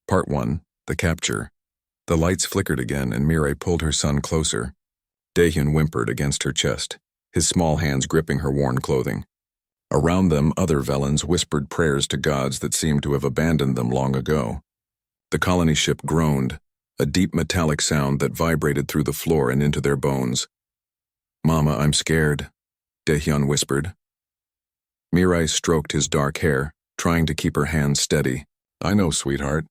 Part 1. The Capture. The lights flickered again and Mirai pulled her son closer. Daehyun whimpered against her chest, his small hands gripping her worn clothing. Around them, other Velans whispered prayers to gods that seemed to have abandoned them long ago. The colony ship groaned, a deep metallic sound that vibrated through the floor and into their bones. "Mama, I'm scared," Daehyun whispered. Mirai stroked his dark hair, trying to keep her hands steady. "I know, sweetheart.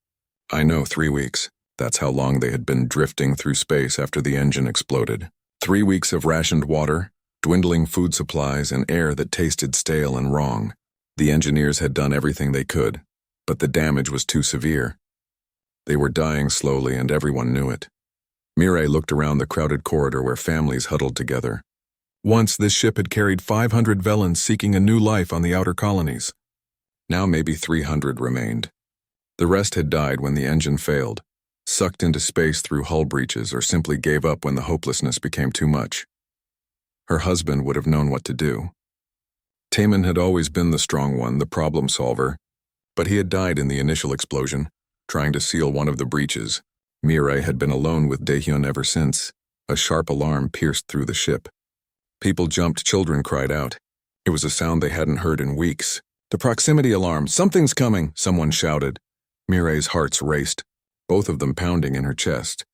I know, 3 weeks. That's how long they had been drifting through space after the engine exploded. 3 weeks of rationed water, dwindling food supplies, and air that tasted stale and wrong. The engineers had done everything they could, but the damage was too severe. They were dying slowly and everyone knew it. Mirai looked around the crowded corridor where families huddled together. Once this ship had carried 500 Velans seeking a new life on the outer colonies. Now maybe 300 remained. The rest had died when the engine failed, sucked into space through hull breaches, or simply gave up when the hopelessness became too much. Her husband would have known what to do. Taemin had always been the strong one, the problem solver, but he had died in the initial explosion, trying to seal one of the breaches. Mirai had been alone with Daehyun ever since. A sharp alarm pierced through the ship. People jumped, children cried out. It was a sound they hadn't heard in weeks. "The proximity alarm! Something's coming!" someone shouted. Mirai's hearts raced, both of them pounding in her chest.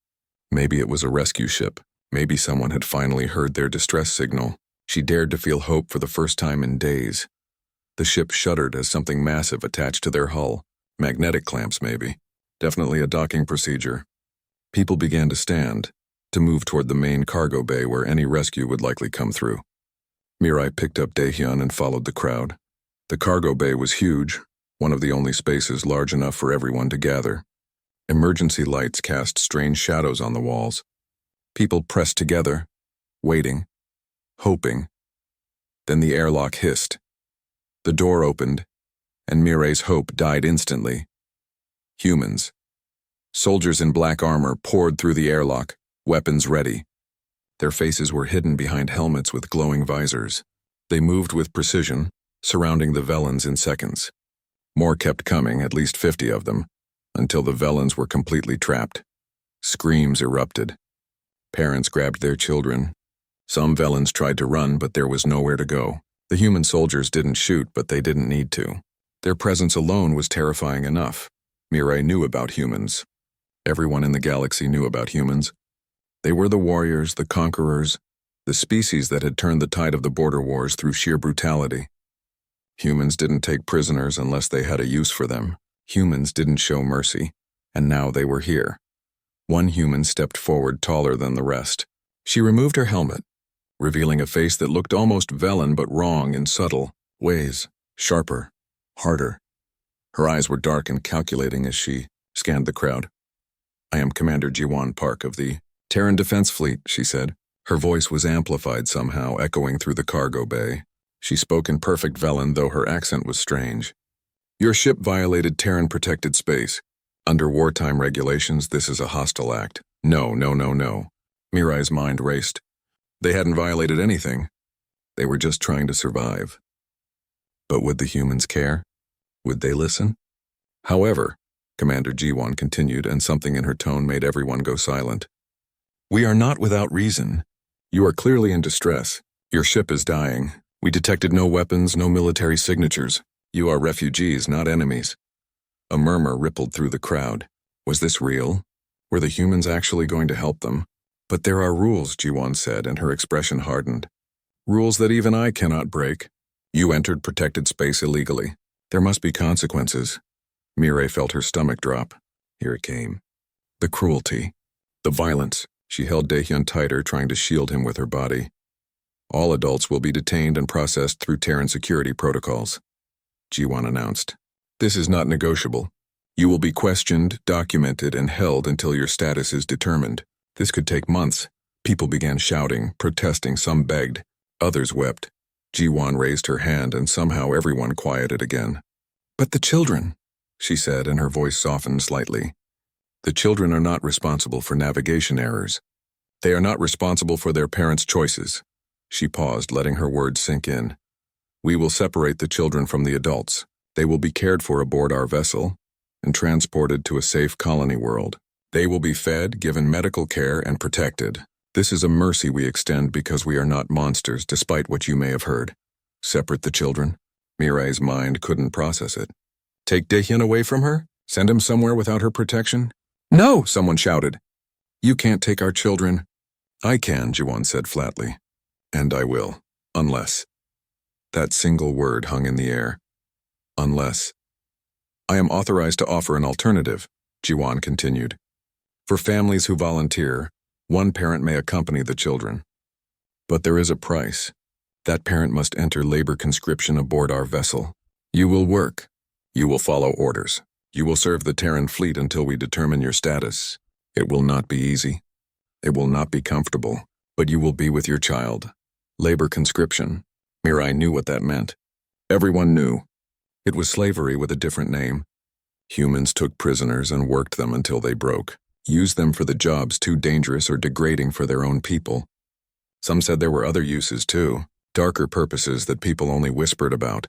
Maybe it was a rescue ship. Maybe someone had finally heard their distress signal. She dared to feel hope for the first time in days. The ship shuddered as something massive attached to their hull. Magnetic clamps, maybe. Definitely a docking procedure. People began to stand, to move toward the main cargo bay where any rescue would likely come through. Mirai picked up Daehyun and followed the crowd. The cargo bay was huge, one of the only spaces large enough for everyone to gather. Emergency lights cast strange shadows on the walls. People pressed together, waiting, hoping. Then the airlock hissed. The door opened, and Mirai's hope died instantly. Humans. Soldiers in black armor poured through the airlock, weapons ready. Their faces were hidden behind helmets with glowing visors. They moved with precision, surrounding the Velans in seconds. More kept coming, at least 50 of them, until the Velans were completely trapped. Screams erupted. Parents grabbed their children. Some Velans tried to run, but there was nowhere to go. The human soldiers didn't shoot, but they didn't need to. Their presence alone was terrifying enough. Mirai knew about humans. Everyone in the galaxy knew about humans. They were the warriors, the conquerors, the species that had turned the tide of the border wars through sheer brutality. Humans didn't take prisoners unless they had a use for them. Humans didn't show mercy, and now they were here. One human stepped forward taller than the rest. She removed her helmet, revealing a face that looked almost Velan but wrong in subtle ways, sharper, harder. Her eyes were dark and calculating as she scanned the crowd. "I am Commander Jiwon Park of the Terran Defense Fleet," she said. Her voice was amplified somehow, echoing through the cargo bay. She spoke in perfect Velan, though her accent was strange. "Your ship violated Terran-protected space. Under wartime regulations, this is a hostile act." No. Mirai's mind raced. They hadn't violated anything. They were just trying to survive. But would the humans care? Would they listen? "However," Commander Jiwon continued, and something in her tone made everyone go silent. "We are not without reason. You are clearly in distress. Your ship is dying. We detected no weapons, no military signatures. You are refugees, not enemies." A murmur rippled through the crowd. Was this real? Were the humans actually going to help them? "But there are rules," Jiwon said, and her expression hardened. "Rules that even I cannot break. You entered protected space illegally. There must be consequences." Mirai felt her stomach drop. Here it came. The cruelty. The violence. She held Daehyun tighter, trying to shield him with her body. "All adults will be detained and processed through Terran security protocols," Jiwon announced. "This is not negotiable. You will be questioned, documented, and held until your status is determined. This could take months." People began shouting, protesting, some begged. Others wept. Jiwon raised her hand and somehow everyone quieted again. "But the children," she said, and her voice softened slightly. "The children are not responsible for navigation errors. They are not responsible for their parents' choices." She paused, letting her words sink in. "We will separate the children from the adults. They will be cared for aboard our vessel. and transported to a safe colony world. They will be fed, given medical care, and protected. This is a mercy we extend because we are not monsters, despite what you may have heard. Separate the children? Mirai's mind couldn't process it. Take Daehyun away from her? Send him somewhere without her protection? No, someone shouted. You can't take our children. I can, Jiwon said flatly. And I will. Unless. That single word hung in the air. Unless. I am authorized to offer an alternative, Jiwon continued. For families who volunteer, one parent may accompany the children. But there is a price. That parent must enter labor conscription aboard our vessel. You will work. You will follow orders. You will serve the Terran fleet until we determine your status. It will not be easy. It will not be comfortable, but you will be with your child. Labor conscription. Mirai knew what that meant. Everyone knew. It was slavery with a different name. Humans took prisoners and worked them until they broke, used them for the jobs too dangerous or degrading for their own people. Some said there were other uses too, darker purposes that people only whispered about.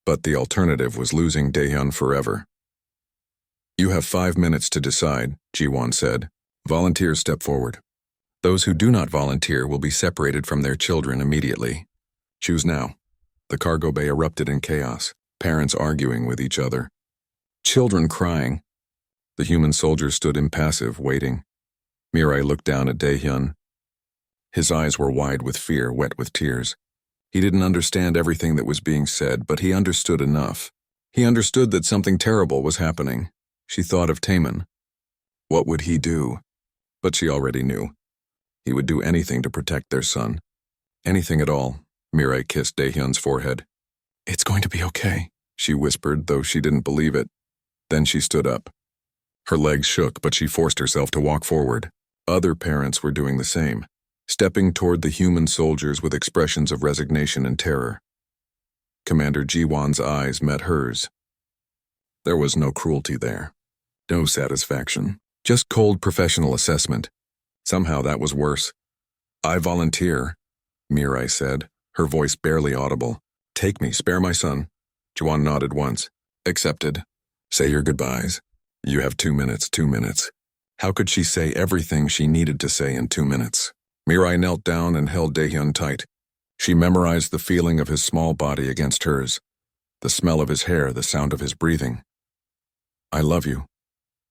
But the alternative was losing Daehyun forever. You have 5 minutes to decide, Jiwon said. Volunteers step forward. Those who do not volunteer will be separated from their children immediately. Choose now. The cargo bay erupted in chaos, parents arguing with each other. Children crying. The human soldier stood impassive, waiting. Mirai looked down at Daehyun. His eyes were wide with fear, wet with tears. He didn't understand everything that was being said, but he understood enough. He understood that something terrible was happening. She thought of Taemin. What would he do? But she already knew. He would do anything to protect their son. Anything at all. Mirai kissed Daehyun's forehead. It's going to be okay, she whispered, though she didn't believe it. Then she stood up. Her legs shook, but she forced herself to walk forward. Other parents were doing the same, stepping toward the human soldiers with expressions of resignation and terror. Commander Jiwon's eyes met hers. There was no cruelty there. No satisfaction. Just cold professional assessment. Somehow that was worse. I volunteer, Mirai said, her voice barely audible. Take me, spare my son. Jiwon nodded once. Accepted. Say your goodbyes. You have 2 minutes, 2 minutes. How could she say everything she needed to say in 2 minutes? Mirai knelt down and held Daehyun tight. She memorized the feeling of his small body against hers, the smell of his hair, the sound of his breathing. I love you,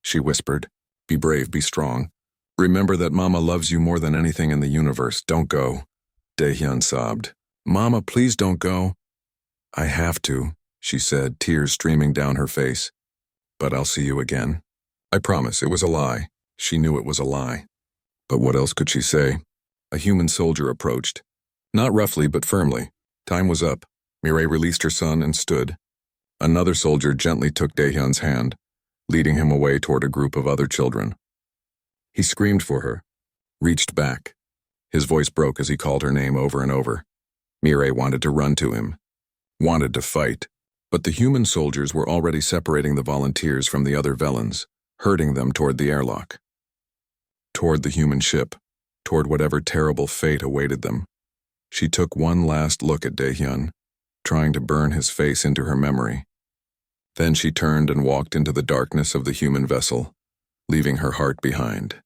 she whispered. Be brave, be strong. Remember that Mama loves you more than anything in the universe. Don't go. Daehyun sobbed. Mama, please don't go. I have to, she said, tears streaming down her face. But I'll see you again. I promise, it was a lie. She knew it was a lie. But what else could she say? A human soldier approached. Not roughly, but firmly. Time was up. Mirai released her son and stood. Another soldier gently took Daehyun's hand, leading him away toward a group of other children. He screamed for her, reached back. His voice broke as he called her name over and over. Mirai wanted to run to him, wanted to fight, but the human soldiers were already separating the volunteers from the other Velans, herding them toward the airlock. Toward the human ship, toward whatever terrible fate awaited them. She took one last look at Daehyun, trying to burn his face into her memory. Then she turned and walked into the darkness of the human vessel, leaving her heart behind.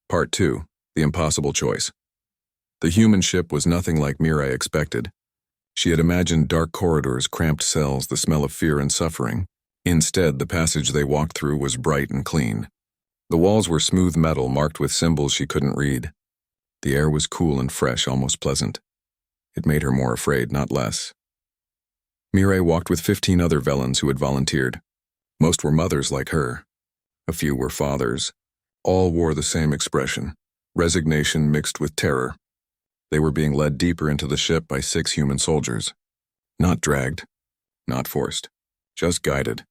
Part 2. The Impossible Choice. The human ship was nothing like Mirai expected. She had imagined dark corridors, cramped cells, the smell of fear and suffering. Instead, the passage they walked through was bright and clean. The walls were smooth metal marked with symbols she couldn't read. The air was cool and fresh, almost pleasant. It made her more afraid, not less. Mirai walked with 15 other Velans who had volunteered. Most were mothers like her. A few were fathers. All wore the same expression, resignation mixed with terror. They were being led deeper into the ship by 6 human soldiers. Not dragged, not forced, just guided.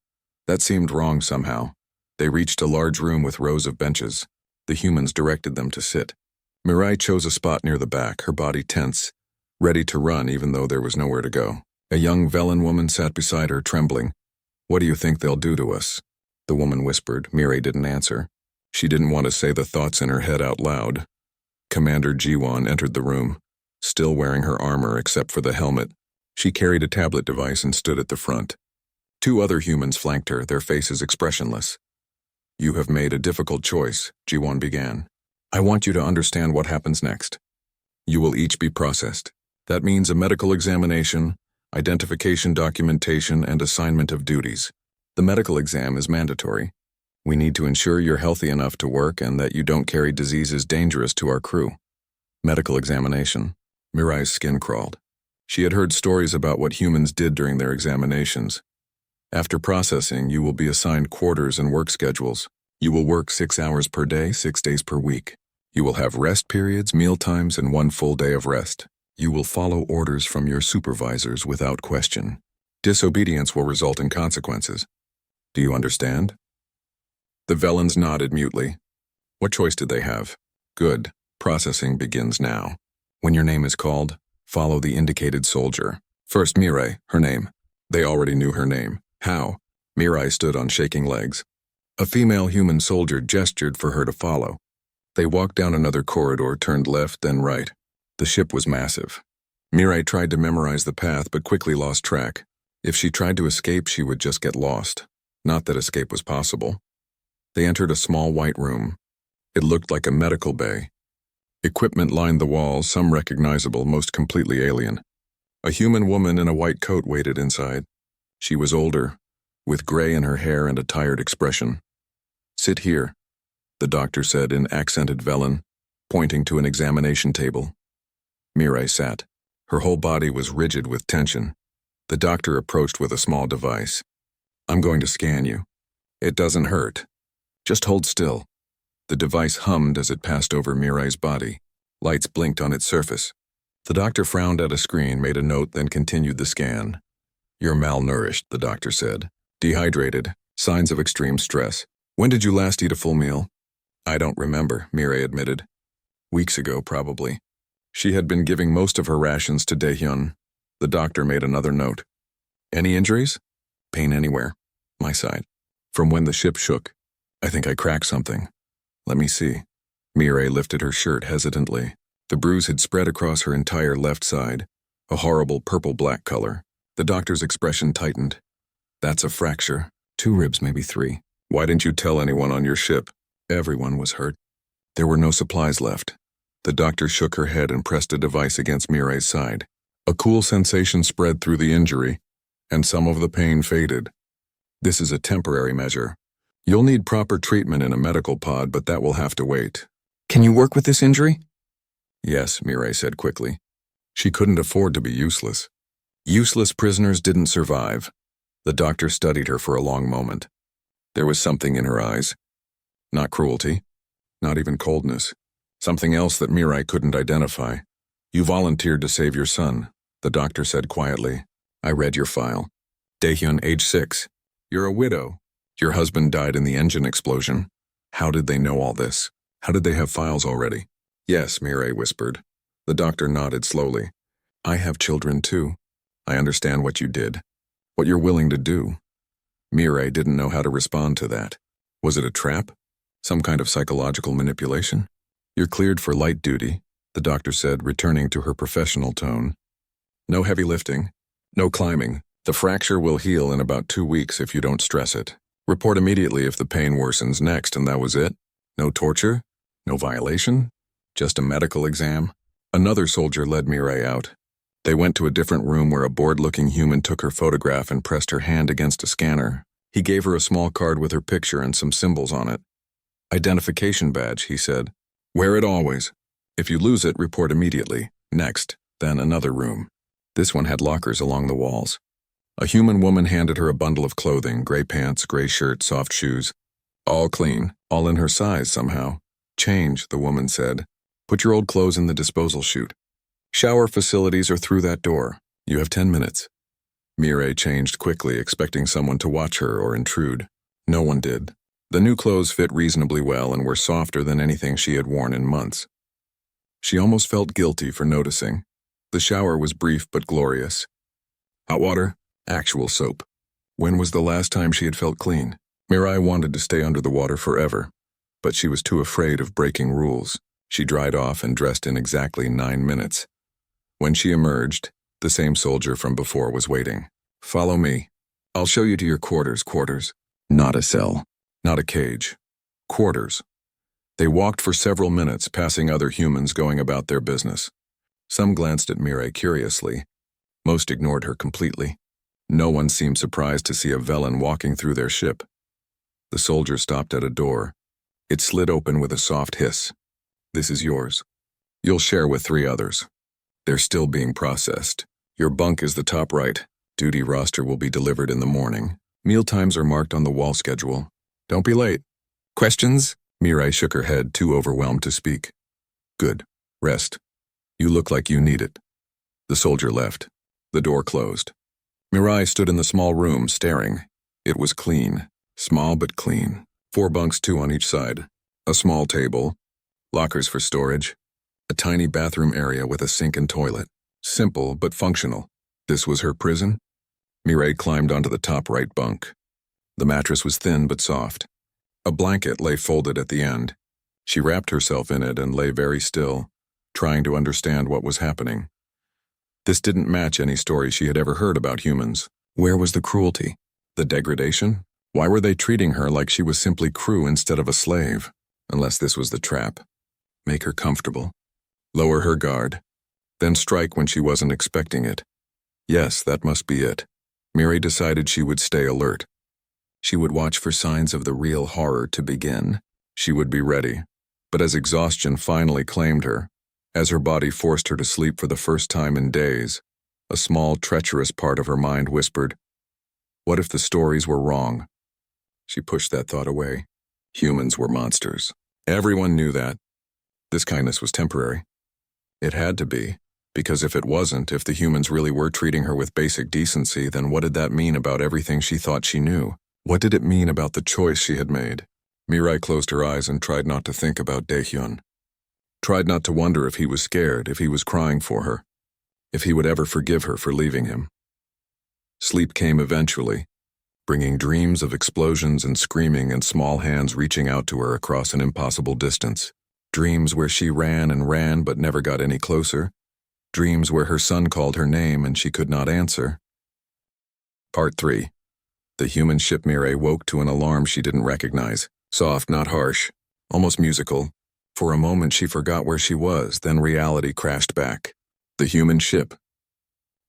That seemed wrong somehow. They reached a large room with rows of benches. The humans directed them to sit. Mirai chose a spot near the back, her body tense, ready to run even though there was nowhere to go. A young Velan woman sat beside her, trembling. What do you think they'll do to us? The woman whispered. Mirai didn't answer. She didn't want to say the thoughts in her head out loud. Commander Jiwon entered the room, still wearing her armor except for the helmet. She carried a tablet device and stood at the front. Two other humans flanked her, their faces expressionless. You have made a difficult choice, Ji-won began. I want you to understand what happens next. You will each be processed. That means a medical examination, identification documentation, and assignment of duties. The medical exam is mandatory. We need to ensure you're healthy enough to work and that you don't carry diseases dangerous to our crew. Medical examination. Mirai's skin crawled. She had heard stories about what humans did during their examinations. After processing, you will be assigned quarters and work schedules. You will work 6 hours per day, 6 days per week. You will have rest periods, meal times, and 1 full day of rest. You will follow orders from your supervisors without question. Disobedience will result in consequences. Do you understand? The Velans nodded mutely. What choice did they have? Good. Processing begins now. When your name is called, follow the indicated soldier. First Mirai, her name. They already knew her name. How? Mirai stood on shaking legs. A female human soldier gestured for her to follow. They walked down another corridor, turned left, then right. The ship was massive. Mirai tried to memorize the path but quickly lost track. If she tried to escape, she would just get lost. Not that escape was possible. They entered a small white room. It looked like a medical bay. Equipment lined the walls, some recognizable, most completely alien. A human woman in a white coat waited inside. She was older, with gray in her hair and a tired expression. Sit here, the doctor said in accented Velan, pointing to an examination table. Mirai sat. Her whole body was rigid with tension. The doctor approached with a small device. I'm going to scan you. It doesn't hurt. Just hold still. The device hummed as it passed over Mirai's body. Lights blinked on its surface. The doctor frowned at a screen, made a note, then continued the scan. You're malnourished, the doctor said. Dehydrated. Signs of extreme stress. When did you last eat a full meal? I don't remember, Mirai admitted. Weeks ago, probably. She had been giving most of her rations to Daehyun. The doctor made another note. Any injuries? Pain anywhere. My side. From when the ship shook. I think I cracked something. Let me see. Mirai lifted her shirt hesitantly. The bruise had spread across her entire left side, a horrible purple-black color. The doctor's expression tightened. That's a fracture. 2 ribs, maybe 3. Why didn't you tell anyone on your ship? Everyone was hurt. There were no supplies left. The doctor shook her head and pressed a device against Mirai's side. A cool sensation spread through the injury, and some of the pain faded. This is a temporary measure. You'll need proper treatment in a medical pod, but that will have to wait. Can you work with this injury? Yes, Mirai said quickly. She couldn't afford to be useless. Useless prisoners didn't survive. The doctor studied her for a long moment. There was something in her eyes. Not cruelty, not even coldness. Something else that Mirai couldn't identify. You volunteered to save your son, the doctor said quietly. I read your file. Daehyun, age 6. You're a widow. Your husband died in the engine explosion. How did they know all this? How did they have files already? Yes, Mirai whispered. The doctor nodded slowly. I have children too. I understand what you did. What you're willing to do. Mirai didn't know how to respond to that. Was it a trap? Some kind of psychological manipulation? You're cleared for light duty, the doctor said, returning to her professional tone. No heavy lifting. No climbing. The fracture will heal in about 2 weeks if you don't stress it. Report immediately if the pain worsens next, and that was it. No torture? No violation? Just a medical exam? Another soldier led Mirai out. They went to a different room where a bored-looking human took her photograph and pressed her hand against a scanner. He gave her a small card with her picture and some symbols on it. Identification badge, he said. Wear it always. If you lose it, report immediately. Next, then another room. This one had lockers along the walls. A human woman handed her a bundle of clothing, gray pants, gray shirt, soft shoes. All clean, all in her size somehow. Change, the woman said. Put your old clothes in the disposal chute. Shower facilities are through that door. You have 10 minutes. Mirai changed quickly, expecting someone to watch her or intrude. No one did. The new clothes fit reasonably well and were softer than anything she had worn in months. She almost felt guilty for noticing. The shower was brief but glorious. Hot water, actual soap. When was the last time she had felt clean? Mirai wanted to stay under the water forever, but she was too afraid of breaking rules. She dried off and dressed in exactly 9 minutes. When she emerged, the same soldier from before was waiting. Follow me. I'll show you to your quarters. Not a cell. Not a cage. Quarters. They walked for several minutes, passing other humans going about their business. Some glanced at Mirai curiously. Most ignored her completely. No one seemed surprised to see a Velen walking through their ship. The soldier stopped at a door. It slid open with a soft hiss. This is yours. You'll share with 3 others. They're still being processed. Your bunk is the top right. Duty roster will be delivered in the morning. Meal times are marked on the wall schedule. Don't be late. Questions? Mirai shook her head, too overwhelmed to speak. Good. Rest. You look like you need it. The soldier left. The door closed. Mirai stood in the small room, staring. It was clean. Small but clean. 4 bunks, 2 on each side. A small table. Lockers for storage. A tiny bathroom area with a sink and toilet. Simple but functional. This was her prison? Mirai climbed onto the top right bunk. The mattress was thin but soft. A blanket lay folded at the end. She wrapped herself in it and lay very still, trying to understand what was happening. This didn't match any story she had ever heard about humans. Where was the cruelty? The degradation? Why were they treating her like she was simply crew instead of a slave? Unless this was the trap. Make her comfortable. Lower her guard. Then strike when she wasn't expecting it. Yes, that must be it. Mirai decided she would stay alert. She would watch for signs of the real horror to begin. She would be ready. But as exhaustion finally claimed her, as her body forced her to sleep for the first time in days, a small, treacherous part of her mind whispered, what if the stories were wrong? She pushed that thought away. Humans were monsters. Everyone knew that. This kindness was temporary. It had to be, because if it wasn't, if the humans really were treating her with basic decency, then what did that mean about everything she thought she knew? What did it mean about the choice she had made? Mirai closed her eyes and tried not to think about Daehyun. Tried not to wonder if he was scared, if he was crying for her, if he would ever forgive her for leaving him. Sleep came eventually, bringing dreams of explosions and screaming and small hands reaching out to her across an impossible distance. Dreams where she ran and ran but never got any closer. Dreams where her son called her name and she could not answer. Part 3. The human ship Mirai woke to an alarm she didn't recognize. Soft, not harsh. Almost musical. For a moment she forgot where she was, then reality crashed back. The human ship.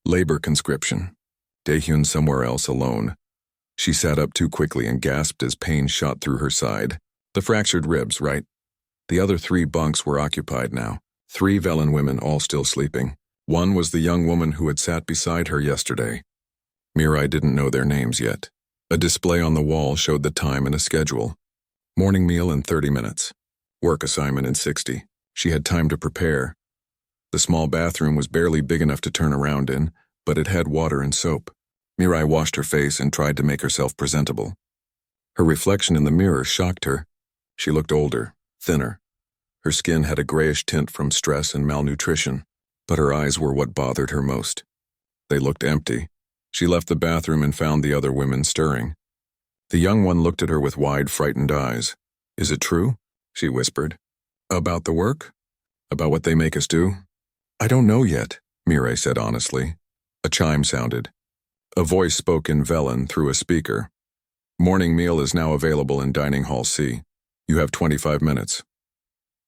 Labor conscription. Daehyun somewhere else alone. She sat up too quickly and gasped as pain shot through her side. The fractured ribs, right? The other 3 bunks were occupied now. 3 Velen women all still sleeping. One was the young woman who had sat beside her yesterday. Mirai didn't know their names yet. A display on the wall showed the time and a schedule. Morning meal in 30 minutes. Work assignment in 60. She had time to prepare. The small bathroom was barely big enough to turn around in, but it had water and soap. Mirai washed her face and tried to make herself presentable. Her reflection in the mirror shocked her. She looked older, thinner. Her skin had a grayish tint from stress and malnutrition, but her eyes were what bothered her most. They looked empty. She left the bathroom and found the other women stirring. The young one looked at her with wide, frightened eyes. Is it true? She whispered. About the work? About what they make us do? I don't know yet, Mirai said honestly. A chime sounded. A voice spoke in Velen through a speaker. Morning meal is now available in Dining Hall C. You have 25 minutes.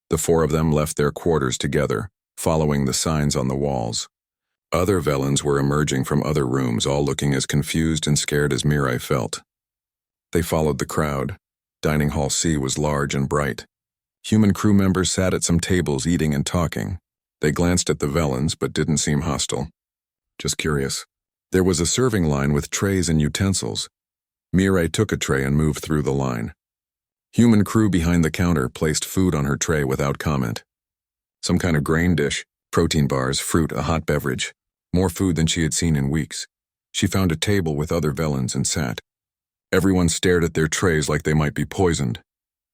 The 4 of them left their quarters together, following the signs on the walls. Other Velens were emerging from other rooms, all looking as confused and scared as Mirai felt. They followed the crowd. Dining Hall C was large and bright. Human crew members sat at some tables eating and talking. They glanced at the Velens but didn't seem hostile. Just curious. There was a serving line with trays and utensils. Mirai took a tray and moved through the line. Human crew behind the counter placed food on her tray without comment. Some kind of grain dish, protein bars, fruit, a hot beverage. More food than she had seen in weeks. She found a table with other Velens and sat. Everyone stared at their trays like they might be poisoned.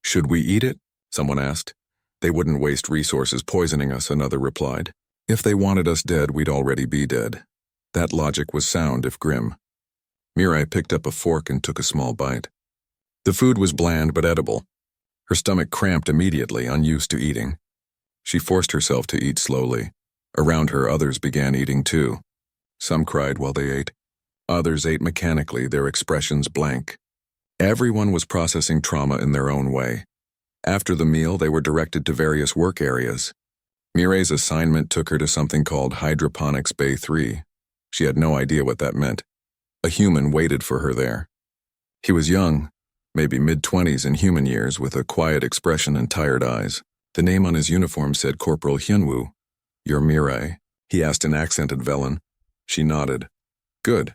Should we eat it? Someone asked. They wouldn't waste resources poisoning us, another replied. If they wanted us dead, we'd already be dead. That logic was sound if grim. Mirai picked up a fork and took a small bite. The food was bland but edible. Her stomach cramped immediately, unused to eating. She forced herself to eat slowly. Around her, others began eating too. Some cried while they ate. Others ate mechanically, their expressions blank. Everyone was processing trauma in their own way. After the meal, they were directed to various work areas. Mireille's assignment took her to something called Hydroponics Bay 3. She had no idea what that meant. A human waited for her there. He was young, maybe mid-20s in human years, with a quiet expression and tired eyes. The name on his uniform said Corporal Hyunwoo. "You're Mireille?" he asked in accented Velen. She nodded. "Good.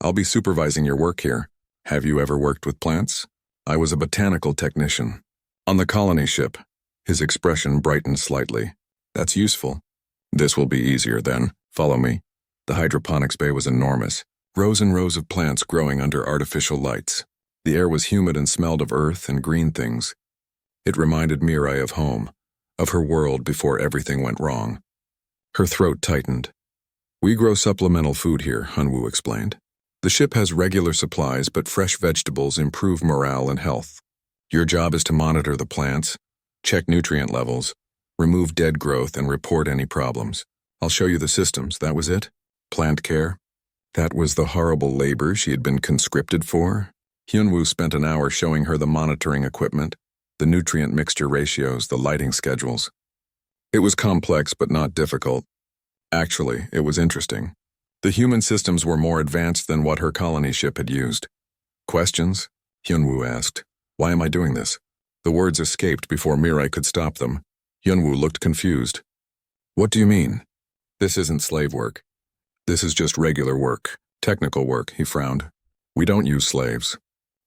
I'll be supervising your work here. Have you ever worked with plants?" "I was a botanical technician." "On the colony ship." His expression brightened slightly. "That's useful." "This will be easier then. Follow me." The hydroponics bay was enormous. Rows and rows of plants growing under artificial lights. The air was humid and smelled of earth and green things. It reminded Mireille of home, of her world before everything went wrong. Her throat tightened. "We grow supplemental food here," Hyunwoo explained. "The ship has regular supplies, but fresh vegetables improve morale and health. Your job is to monitor the plants, check nutrient levels, remove dead growth, and report any problems. I'll show you the systems." That was it? Plant care? That was the horrible labor she had been conscripted for? Hyunwoo spent an hour showing her the monitoring equipment, the nutrient mixture ratios, the lighting schedules. It was complex but not difficult. Actually, it was interesting. The human systems were more advanced than what her colony ship had used. "Questions?" Hyunwoo asked. "Why am I doing this?" The words escaped before Mireille could stop them. Hyunwoo looked confused. "What do you mean?" "This isn't slave work. This is just regular work, technical work," he frowned. "We don't use slaves.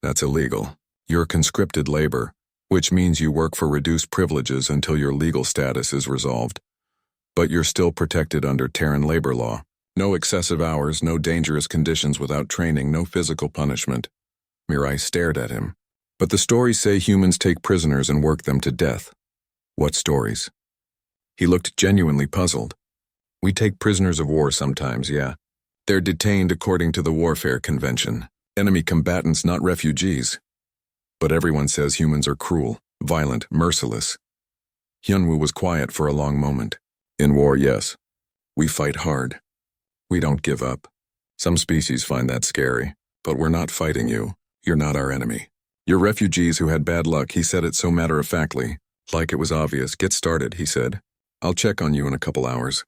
That's illegal. You're conscripted labor, which means you work for reduced privileges until your legal status is resolved. But you're still protected under Terran labor law. No excessive hours, no dangerous conditions without training, no physical punishment." Mireille stared at him. "But the stories say humans take prisoners and work them to death." "What stories?" He looked genuinely puzzled. "We take prisoners of war sometimes, yeah. They're detained according to the Warfare Convention. Enemy combatants, not refugees. But everyone says humans are cruel, violent, merciless." Hyunwoo was quiet for a long moment. "In war, yes. We fight hard. We don't give up. Some species find that scary, but we're not fighting you. You're not our enemy. You're refugees who had bad luck." He said it so matter-of-factly, like it was obvious. "Get started," he said. "I'll check on you in a couple hours.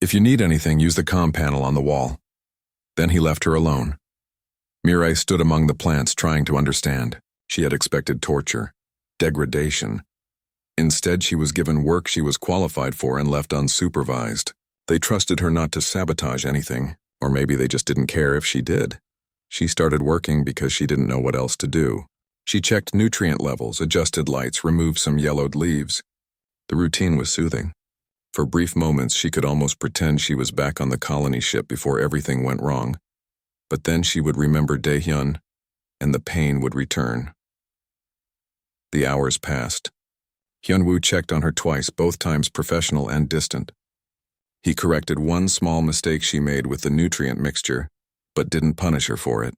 If you need anything, use the comm panel on the wall." Then he left her alone. Mireille stood among the plants trying to understand. She had expected torture, degradation. Instead, she was given work she was qualified for and left unsupervised. They trusted her not to sabotage anything, or maybe they just didn't care if she did. She started working because she didn't know what else to do. She checked nutrient levels, adjusted lights, removed some yellowed leaves. The routine was soothing. For brief moments, she could almost pretend she was back on the colony ship before everything went wrong. But then she would remember Daehyun, and the pain would return. The hours passed. Hyunwoo checked on her twice, both times professional and distant. He corrected one small mistake she made with the nutrient mixture, but didn't punish her for it.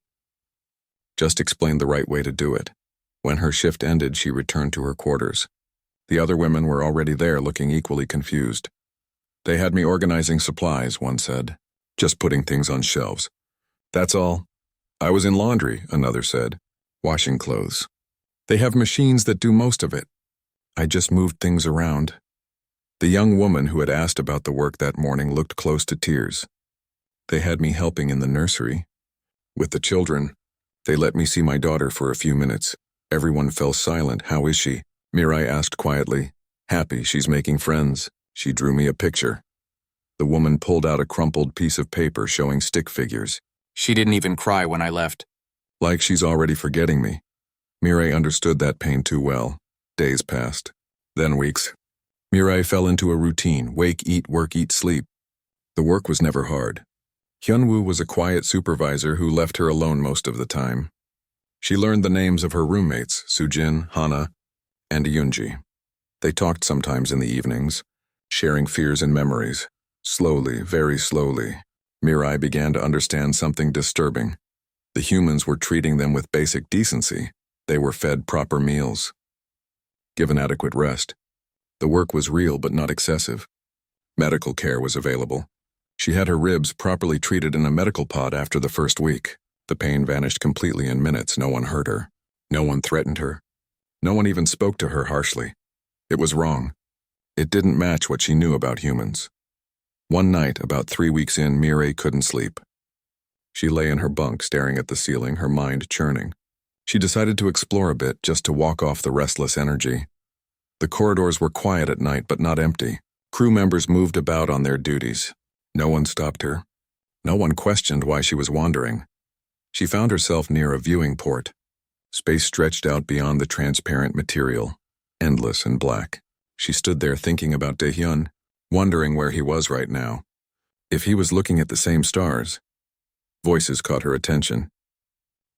Just explained the right way to do it. When her shift ended, she returned to her quarters. The other women were already there, looking equally confused. "They had me organizing supplies," one said. "Just putting things on shelves." "That's all." "I was in laundry," another said. "Washing clothes." "They have machines that do most of it." "I just moved things around." The young woman who had asked about the work that morning looked close to tears. "They had me helping in the nursery. With the children. They let me see my daughter for a few minutes. Everyone fell silent. How is she?" Mireille asked quietly. "Happy, she's making friends. She drew me a picture." The woman pulled out a crumpled piece of paper showing stick figures. "She didn't even cry when I left." "Like she's already forgetting me." Mireille understood that pain too well. Days passed. Then weeks. Mireille fell into a routine: wake, eat, work, eat, sleep. The work was never hard. Hyunwoo was a quiet supervisor who left her alone most of the time. She learned the names of her roommates, Sujin, Hana, and Yoonji. They talked sometimes in the evenings, sharing fears and memories. Slowly, very slowly, Mireille began to understand something disturbing. The humans were treating them with basic decency. They were fed proper meals, given adequate rest. The work was real but not excessive. Medical care was available. She had her ribs properly treated in a medical pod after the first week. The pain vanished completely in minutes. No one hurt her. No one threatened her. No one even spoke to her harshly. It was wrong. It didn't match what she knew about humans. One night, about 3 weeks in, Mireille couldn't sleep. She lay in her bunk staring at the ceiling, her mind churning. She decided to explore a bit, just to walk off the restless energy. The corridors were quiet at night, but not empty. Crew members moved about on their duties. No one stopped her. No one questioned why she was wandering. She found herself near a viewing port. Space stretched out beyond the transparent material, endless and black. She stood there thinking about Daehyun, wondering where he was right now. If he was looking at the same stars. Voices caught her attention.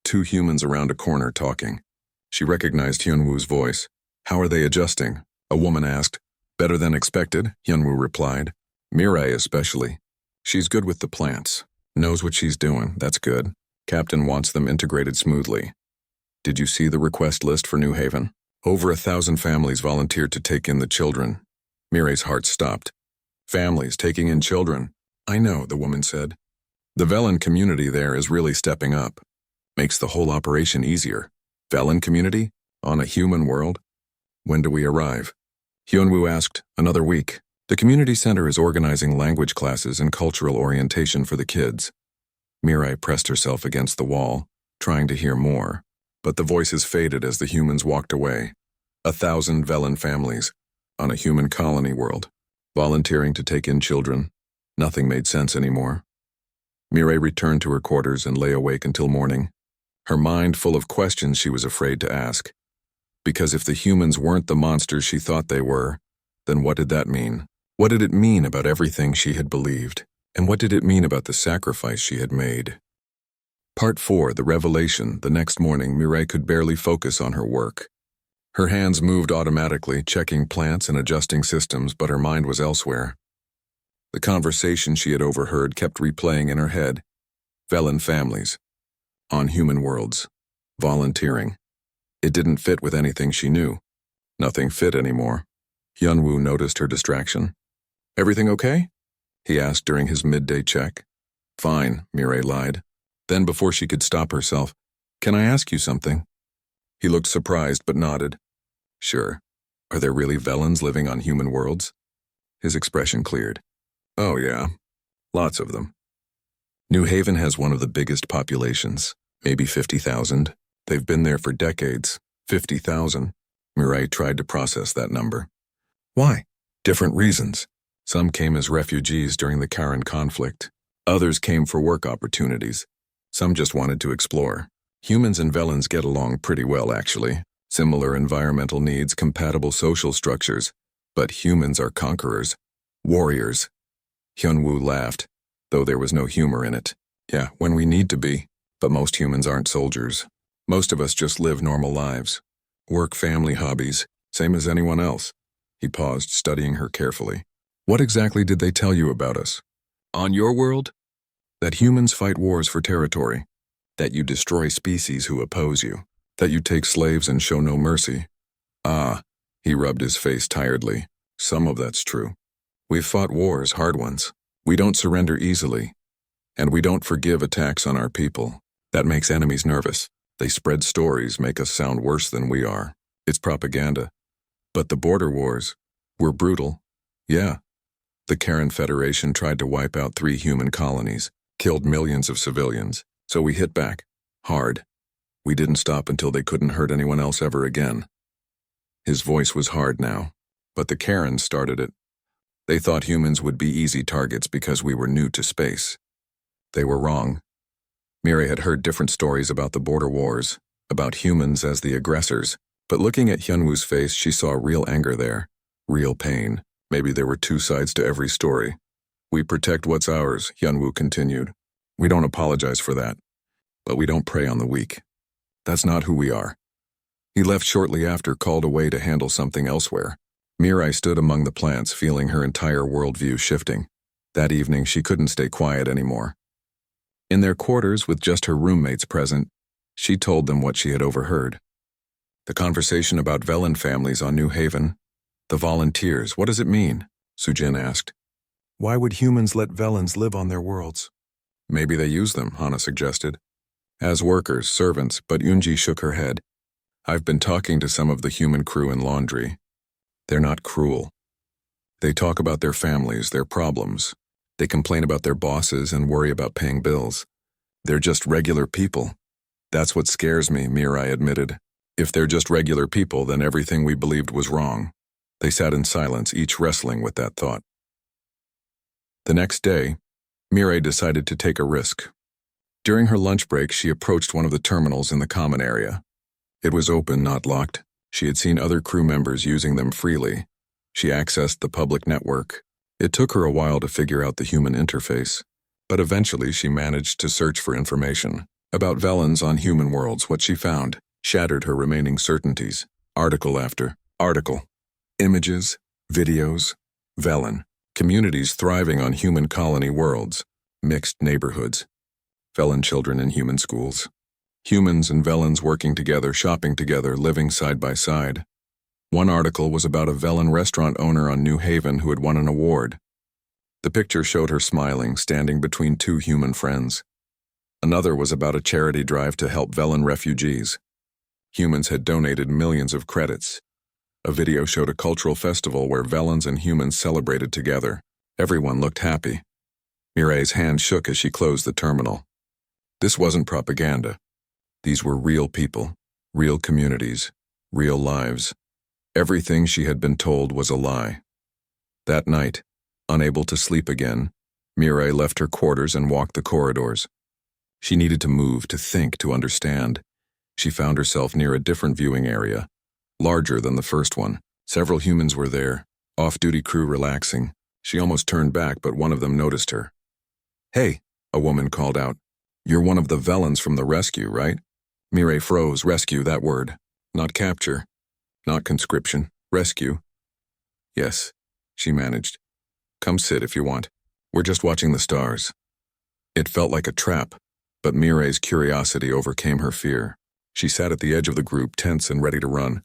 2 humans around a corner talking. She recognized Hyunwoo's voice. "How are they adjusting?" a woman asked. "Better than expected," Hyunwoo replied. "Mireille especially. She's good with the plants. Knows what she's doing, that's good. Captain wants them integrated smoothly. Did you see the request list for New Haven? Over 1,000 families volunteered to take in the children." Mireille's heart stopped. "Families taking in children?" "I know," the woman said. "The Velen community there is really stepping up. Makes the whole operation easier." "Velen community? On a human world? When do we arrive?" Hyunwoo asked. "Another week. The community center is organizing language classes and cultural orientation for the kids." Mireille pressed herself against the wall, trying to hear more, but the voices faded as the humans walked away. 1,000 Velen families, on a human colony world, volunteering to take in children. Nothing made sense anymore. Mireille returned to her quarters and lay awake until morning, her mind full of questions she was afraid to ask. Because if the humans weren't the monsters she thought they were, then what did that mean? What did it mean about everything she had believed? And what did it mean about the sacrifice she had made? Part 4, The Revelation. The next morning, Mireille could barely focus on her work. Her hands moved automatically, checking plants and adjusting systems, but her mind was elsewhere. The conversation she had overheard kept replaying in her head. Velen families. On human worlds. Volunteering. It didn't fit with anything she knew. Nothing fit anymore. Hyunwoo noticed her distraction. "Everything okay?" he asked during his midday check. "Fine," Mireille lied. Then, before she could stop herself, "Can I ask you something?" He looked surprised but nodded. "Sure. Are there really Velens living on human worlds?" His expression cleared. "Oh yeah, lots of them. New Haven has one of the biggest populations, maybe 50,000. They've been there for decades. 50,000. Mireille tried to process that number. "Why?" "Different reasons. Some came as refugees during the Karen conflict. Others came for work opportunities. Some just wanted to explore. Humans and Velens get along pretty well, actually. Similar environmental needs, compatible social structures. But humans are conquerors. Warriors." Hyunwoo laughed, though there was no humor in it. "Yeah, when we need to be. But most humans aren't soldiers. Most of us just live normal lives. Work, family, hobbies, same as anyone else." He paused, studying her carefully. "What exactly did they tell you about us?" "On your world?" "That humans fight wars for territory. That you destroy species who oppose you. That you take slaves and show no mercy." "Ah," he rubbed his face tiredly. "Some of that's true. We've fought wars, hard ones. We don't surrender easily. And we don't forgive attacks on our people. That makes enemies nervous. They spread stories, make us sound worse than we are. It's propaganda. But the border wars were brutal. Yeah. The Karen Federation tried to wipe out 3 human colonies, killed millions of civilians. So we hit back. Hard. We didn't stop until they couldn't hurt anyone else ever again." His voice was hard now. "But the Karens started it. They thought humans would be easy targets because we were new to space. They were wrong." Mireille had heard different stories about the border wars, about humans as the aggressors, but looking at Hyunwoo's face, she saw real anger there, real pain. Maybe there were 2 sides to every story. "We protect what's ours," Hyunwoo continued. "We don't apologize for that. But we don't prey on the weak. That's not who we are." He left shortly after, called away to handle something elsewhere. Mireille stood among the plants, feeling her entire worldview shifting. That evening, she couldn't stay quiet anymore. In their quarters, with just her roommates present, she told them what she had overheard. The conversation about Velen families on New Haven. The volunteers, what does it mean? Sujin asked. Why would humans let Velans live on their worlds? Maybe they use them, Hana suggested. As workers, servants, but Yunji shook her head. I've been talking to some of the human crew in laundry. They're not cruel. They talk about their families, their problems. They complain about their bosses and worry about paying bills. They're just regular people. That's what scares me, Mirai admitted. If they're just regular people, then everything we believed was wrong. They sat in silence, each wrestling with that thought. The next day, Mirai decided to take a risk. During her lunch break, she approached one of the terminals in the common area. It was open, not locked. She had seen other crew members using them freely. She accessed the public network. It took her a while to figure out the human interface, but eventually she managed to search for information. About Velans on human worlds, what she found shattered her remaining certainties. Article after article. Images, videos, Velan. Communities thriving on human colony worlds. Mixed neighborhoods. Velan children in human schools. Humans and Velans working together, shopping together, living side by side. One article was about a Velan restaurant owner on New Haven who had won an award. The picture showed her smiling, standing between two human friends. Another was about a charity drive to help Velan refugees. Humans had donated millions of credits. A video showed a cultural festival where Velans and humans celebrated together. Everyone looked happy. Mirai's hand shook as she closed the terminal. This wasn't propaganda. These were real people, real communities, real lives. Everything she had been told was a lie. That night, unable to sleep again, Mirai left her quarters and walked the corridors. She needed to move, to think, to understand. She found herself near a different viewing area, larger than the first one. Several humans were there, off-duty crew relaxing. She almost turned back, but one of them noticed her. "Hey," a woman called out. "You're one of the Velans from the rescue, right?" Mirai froze. Rescue, that word. Not capture. Not conscription. Rescue. "Yes," she managed. "Come sit if you want. We're just watching the stars." It felt like a trap, but Mirai's curiosity overcame her fear. She sat at the edge of the group, tense and ready to run.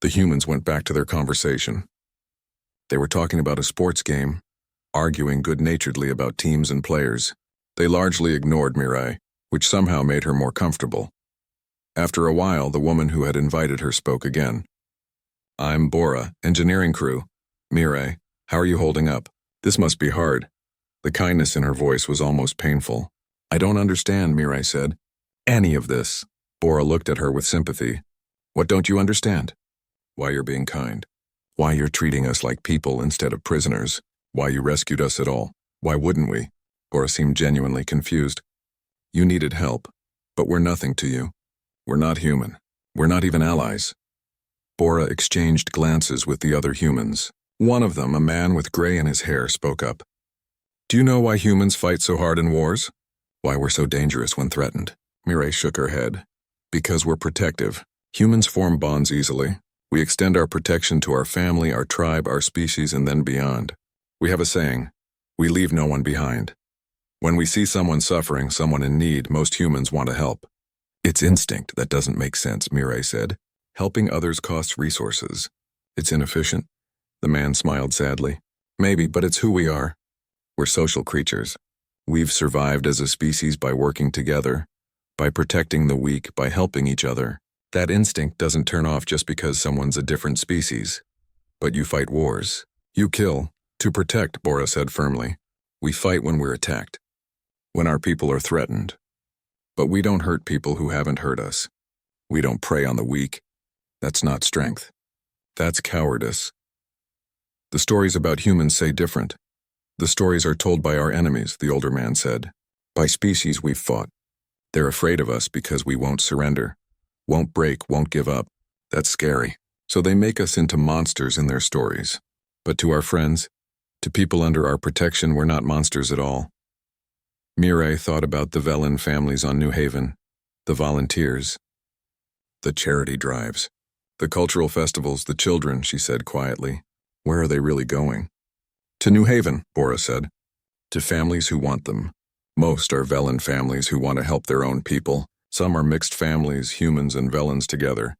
The humans went back to their conversation. They were talking about a sports game, arguing good-naturedly about teams and players. They largely ignored Mirai, which somehow made her more comfortable. After a while, the woman who had invited her spoke again. "I'm Bora, engineering crew. Mirai, how are you holding up? This must be hard." The kindness in her voice was almost painful. "I don't understand," Mirai said. "Any of this." Bora looked at her with sympathy. "What don't you understand?" "Why you're being kind. Why you're treating us like people instead of prisoners. Why you rescued us at all. Why wouldn't we?" Bora seemed genuinely confused. "You needed help, but we're nothing to you. We're not human. We're not even allies." Bora exchanged glances with the other humans. One of them, a man with gray in his hair, spoke up. "Do you know why humans fight so hard in wars? Why we're so dangerous when threatened?" Mirai shook her head. "Because we're protective. Humans form bonds easily. We extend our protection to our family, our tribe, our species, and then beyond. We have a saying, we leave no one behind. When we see someone suffering, someone in need, most humans want to help." "It's instinct that doesn't make sense," Mirai said. "Helping others costs resources. It's inefficient." The man smiled sadly. "Maybe, but it's who we are. We're social creatures. We've survived as a species by working together, by protecting the weak, by helping each other. That instinct doesn't turn off just because someone's a different species. But you fight wars. You kill. To protect," Bora said firmly. "We fight when we're attacked. When our people are threatened. But we don't hurt people who haven't hurt us. We don't prey on the weak. That's not strength. That's cowardice." "The stories about humans say different. The stories are told by our enemies," the older man said. "By species we've fought. They're afraid of us because we won't surrender. Won't break, won't give up. That's scary. So they make us into monsters in their stories. But to our friends, to people under our protection, we're not monsters at all." Mirai thought about the Velan families on New Haven, the volunteers, the charity drives, the cultural festivals, the children, she said quietly. Where are they really going? "To New Haven," Bora said. "To families who want them. Most are Velan families who want to help their own people. Some are mixed families, humans and Velans together,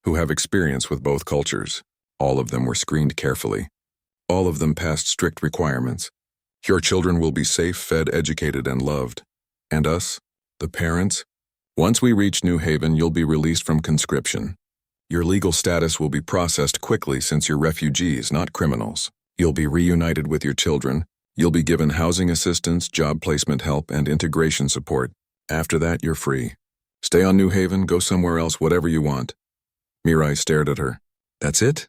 who have experience with both cultures. All of them were screened carefully. All of them passed strict requirements. Your children will be safe, fed, educated, and loved. And us, the parents? Once we reach New Haven, you'll be released from conscription. Your legal status will be processed quickly since you're refugees, not criminals. You'll be reunited with your children. You'll be given housing assistance, job placement help, and integration support. After that, you're free. Stay on New Haven, go somewhere else, whatever you want. Mirai stared at her. That's it?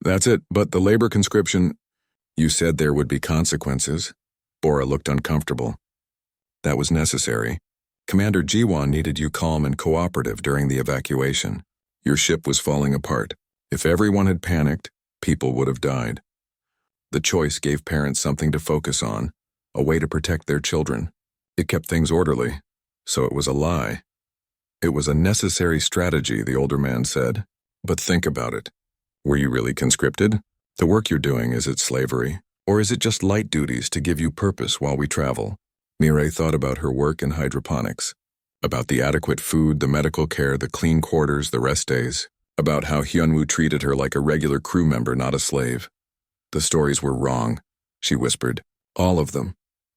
That's it, but the labor conscription... You said there would be consequences. Bora looked uncomfortable. That was necessary. Commander Jiwan needed you calm and cooperative during the evacuation. Your ship was falling apart. If everyone had panicked, people would have died. The choice gave parents something to focus on, a way to protect their children. It kept things orderly, so it was a lie. It was a necessary strategy, the older man said. But think about it. Were you really conscripted? The work you're doing, is it slavery? Or is it just light duties to give you purpose while we travel? Mirai thought about her work in hydroponics, about the adequate food, the medical care, the clean quarters, the rest days, about how Hyunwoo treated her like a regular crew member, not a slave. The stories were wrong, she whispered. All of them.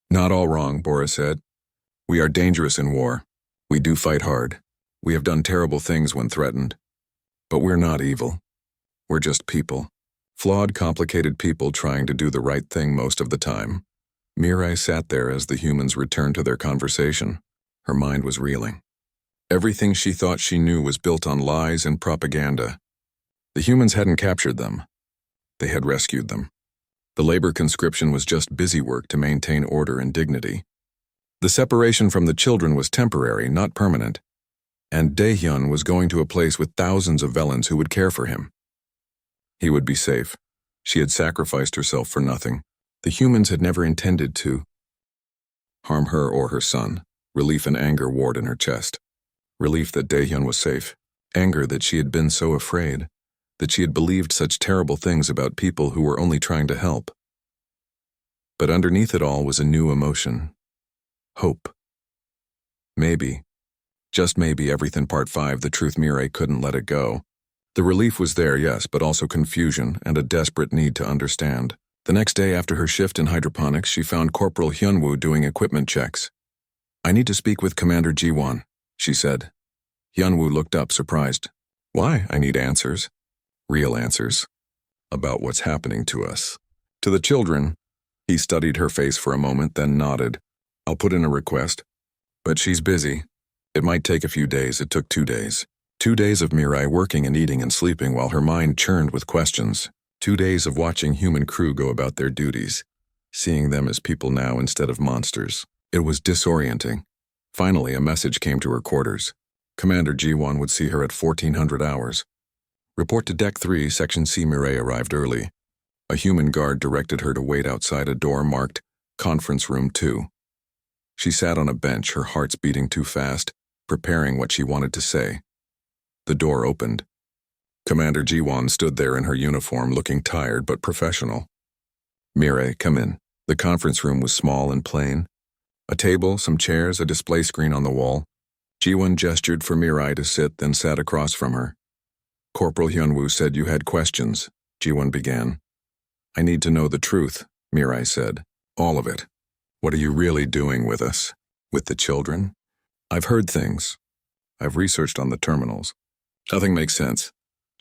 Not all wrong, Bora said. We are dangerous in war. We do fight hard. We have done terrible things when threatened. But we're not evil. We're just people. Flawed, complicated people trying to do the right thing most of the time. Mirai sat there as the humans returned to their conversation. Her mind was reeling. Everything she thought she knew was built on lies and propaganda. The humans hadn't captured them. They had rescued them. The labor conscription was just busy work to maintain order and dignity. The separation from the children was temporary, not permanent. And Daehyun was going to a place with thousands of Velans who would care for him. He would be safe. She had sacrificed herself for nothing. The humans had never intended to harm her or her son. Relief and anger warred in her chest. Relief that Daehyun was safe. Anger that she had been so afraid, that she had believed such terrible things about people who were only trying to help. But underneath it all was a new emotion. Hope. Maybe, just maybe, everything Part 5, the truth Mirai couldn't let it go. The relief was there, yes, but also confusion and a desperate need to understand. The next day after her shift in hydroponics, she found Corporal Hyunwoo doing equipment checks. I need to speak with Commander Jiwan, she said. Hyunwoo looked up, surprised. Why? I need answers. Real answers. About what's happening to us. To the children. He studied her face for a moment, then nodded. I'll put in a request. But she's busy. It might take a few days. It took 2 days. 2 days of Mirai working and eating and sleeping while her mind churned with questions. 2 days of watching human crew go about their duties, seeing them as people now instead of monsters. It was disorienting. Finally, a message came to her quarters. Commander Jiwan would see her at 1400 hours. Report to Deck 3, Section C. Mirai arrived early. A human guard directed her to wait outside a door marked Conference Room 2. She sat on a bench, her heart's beating too fast, preparing what she wanted to say. The door opened. Commander Jiwan stood there in her uniform, looking tired but professional. Mirai, come in. The conference room was small and plain. A table, some chairs, a display screen on the wall. Jiwan gestured for Mirai to sit, then sat across from her. Corporal Hyunwoo said you had questions, Jiwan began. I need to know the truth, Mirai said. All of it. What are you really doing with us? With the children? I've heard things. I've researched on the terminals. Nothing makes sense.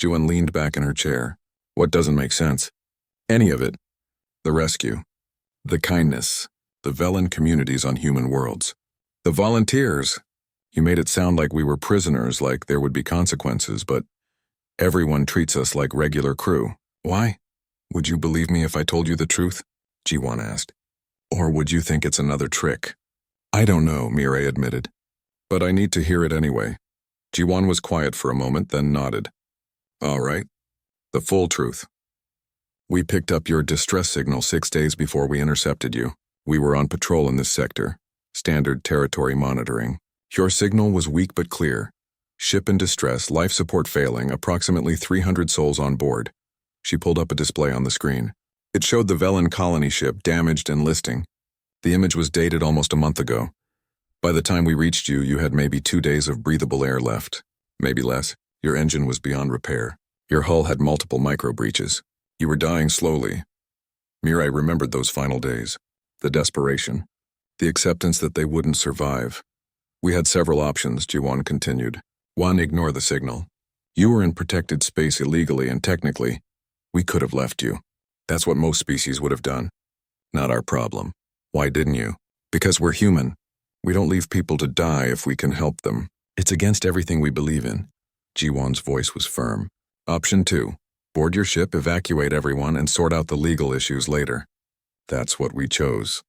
Jiwan leaned back in her chair. What doesn't make sense? Any of it. The rescue. The kindness. The Velan communities on human worlds. The volunteers. You made it sound like we were prisoners, like there would be consequences, but everyone treats us like regular crew. Why? Would you believe me if I told you the truth? Jiwan asked. Or would you think it's another trick? I don't know, Mirai admitted. But I need to hear it anyway. Jiwan was quiet for a moment, then nodded. All right. The full truth. We picked up your distress signal 6 days before we intercepted you. We were on patrol in this sector. Standard territory monitoring. Your signal was weak but clear. Ship in distress, life support failing, approximately 300 souls on board. She pulled up a display on the screen. It showed the Velan colony ship damaged and listing. The image was dated almost a month ago. By the time we reached you, you had maybe 2 days of breathable air left. Maybe less. Your engine was beyond repair. Your hull had multiple micro breaches. You were dying slowly. Mirai remembered those final days. the desperation, the acceptance that they wouldn't survive. We had several options, Jiwon continued. 1. Ignore the signal. You were in protected space illegally and technically, we could have left you. That's what most species would have done. Not our problem. Why didn't you? Because we're human. We don't leave people to die if we can help them. It's against everything we believe in. Jiwon's voice was firm. Option 2. Board your ship, evacuate everyone, and sort out the legal issues later. That's what we chose.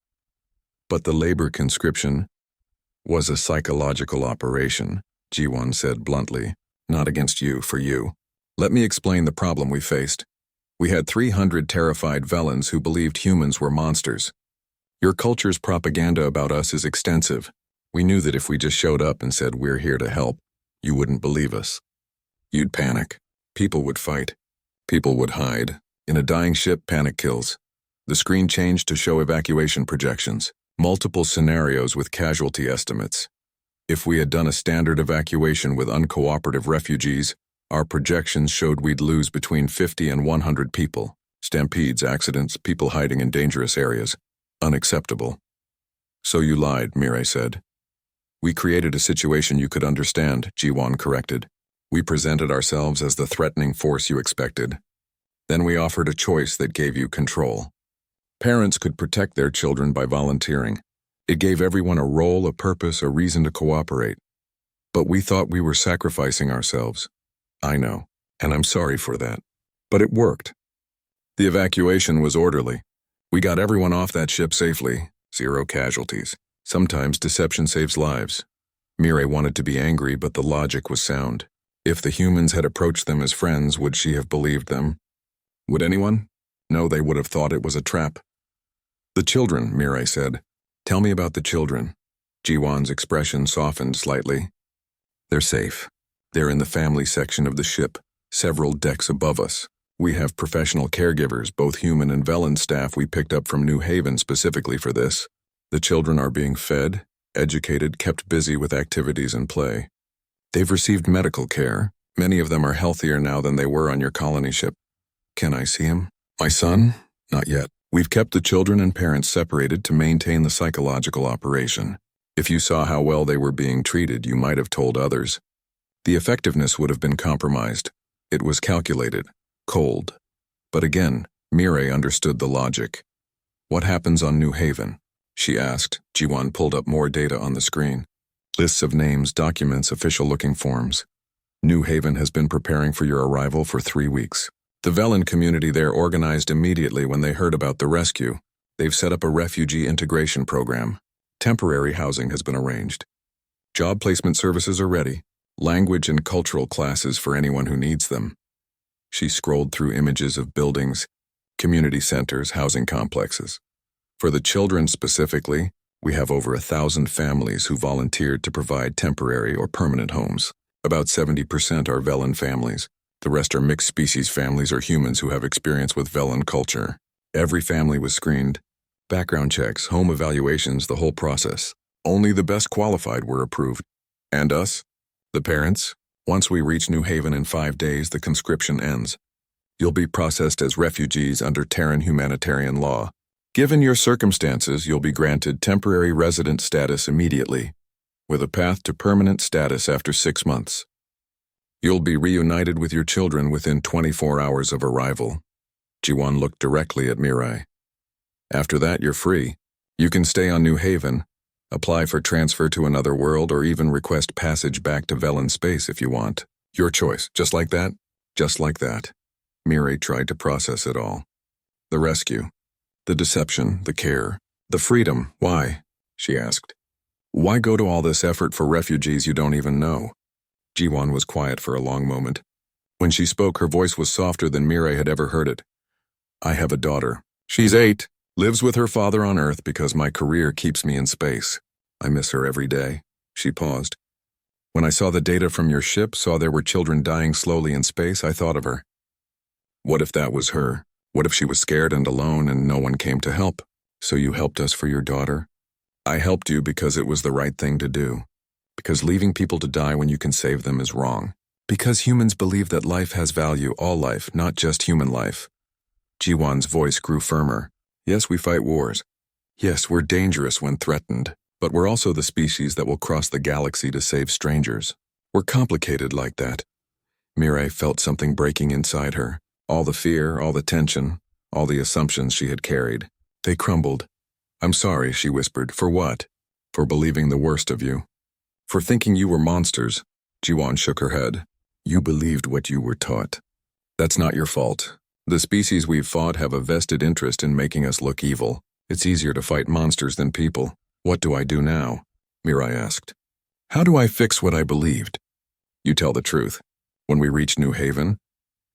But the labor conscription was a psychological operation, Jiwon said bluntly. Not against you, for you. Let me explain the problem we faced. We had 300 terrified Velans who believed humans were monsters. Your culture's propaganda about us is extensive. We knew that if we just showed up and said we're here to help, you wouldn't believe us. You'd panic. People would fight. People would hide. In a dying ship, panic kills. The screen changed to show evacuation projections, multiple scenarios with casualty estimates. If we had done a standard evacuation with uncooperative refugees, our projections showed we'd lose between 50 and 100 people. Stampedes, accidents, people hiding in dangerous areas. Unacceptable. So you lied, Mirai said. We created a situation you could understand, Jiwon corrected. We presented ourselves as the threatening force you expected. Then we offered a choice that gave you control. Parents could protect their children by volunteering. It gave everyone a role, a purpose, a reason to cooperate. But we thought we were sacrificing ourselves. I know, and I'm sorry for that. But it worked. The evacuation was orderly. We got everyone off that ship safely, 0 casualties. Sometimes deception saves lives. Mirai wanted to be angry, but the logic was sound. If the humans had approached them as friends, would she have believed them? Would anyone? No, they would have thought it was a trap. The children, Mirai said. Tell me about the children. Jiwon's expression softened slightly. They're safe. They're in the family section of the ship, several decks above us. We have professional caregivers, both human and Velan staff we picked up from New Haven specifically for this. The children are being fed, educated, kept busy with activities and play. They've received medical care. Many of them are healthier now than they were on your colony ship. Can I see him? My son? Not yet. We've kept the children and parents separated to maintain the psychological operation. If you saw how well they were being treated, you might have told others. The effectiveness would have been compromised. It was calculated, cold. But again, Mirai understood the logic. What happens on New Haven? She asked. Jiwon pulled up more data on the screen. Lists of names, documents, official-looking forms. New Haven has been preparing for your arrival for 3 weeks. The Velan community there organized immediately when they heard about the rescue. They've set up a refugee integration program. Temporary housing has been arranged. Job placement services are ready. Language and cultural classes for anyone who needs them. She scrolled through images of buildings, community centers, housing complexes. For the children specifically, we have over 1,000 families who volunteered to provide temporary or permanent homes. About 70% are Velan families. The rest are mixed species families or humans who have experience with Velan culture. Every family was screened. Background checks, home evaluations, the whole process. Only the best qualified were approved. And us? The parents? Once we reach New Haven in 5 days, the conscription ends. You'll be processed as refugees under Terran humanitarian law. Given your circumstances, you'll be granted temporary resident status immediately, with a path to permanent status after 6 months. You'll be reunited with your children within 24 hours of arrival. Jiwon looked directly at Mirai. After that, you're free. You can stay on New Haven, apply for transfer to another world, or even request passage back to Velan space if you want. Your choice. Just like that? Just like that. Mirai tried to process it all. The rescue. The deception, the care, the freedom. Why? She asked. Why go to all this effort for refugees you don't even know? Jiwon was quiet for a long moment. When she spoke, her voice was softer than Mirai had ever heard it. I have a daughter. She's 8, lives with her father on Earth because my career keeps me in space. I miss her every day. She paused. When I saw the data from your ship, saw there were children dying slowly in space, I thought of her. What if that was her? What if she was scared and alone and no one came to help? So you helped us for your daughter? I helped you because it was the right thing to do. Because leaving people to die when you can save them is wrong. Because humans believe that life has value, all life, not just human life. Jiwon's voice grew firmer. Yes, we fight wars. Yes, we're dangerous when threatened, but we're also the species that will cross the galaxy to save strangers. We're complicated like that. Mirai felt something breaking inside her. All the fear, all the tension, all the assumptions she had carried. They crumbled. I'm sorry, she whispered. For what? For believing the worst of you. For thinking you were monsters. Jiwan shook her head. You believed what you were taught. That's not your fault. The species we've fought have a vested interest in making us look evil. It's easier to fight monsters than people. What do I do now? Mirai asked. How do I fix what I believed? You tell the truth. When we reach New Haven,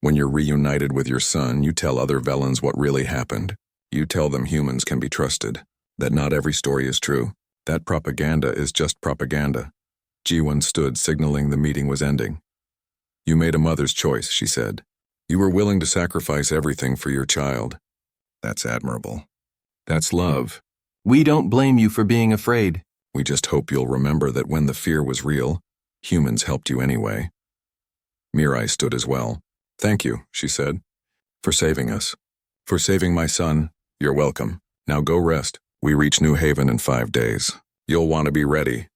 when you're reunited with your son, you tell other Velans what really happened. You tell them humans can be trusted, that not every story is true. That propaganda is just propaganda. Jiwan stood, signaling the meeting was ending. You made a mother's choice, she said. You were willing to sacrifice everything for your child. That's admirable. That's love. We don't blame you for being afraid. We just hope you'll remember that when the fear was real, humans helped you anyway. Mirai stood as well. Thank you, she said, for saving us. For saving my son. You're welcome. Now go rest. We reach New Haven in 5 days. You'll want to be ready.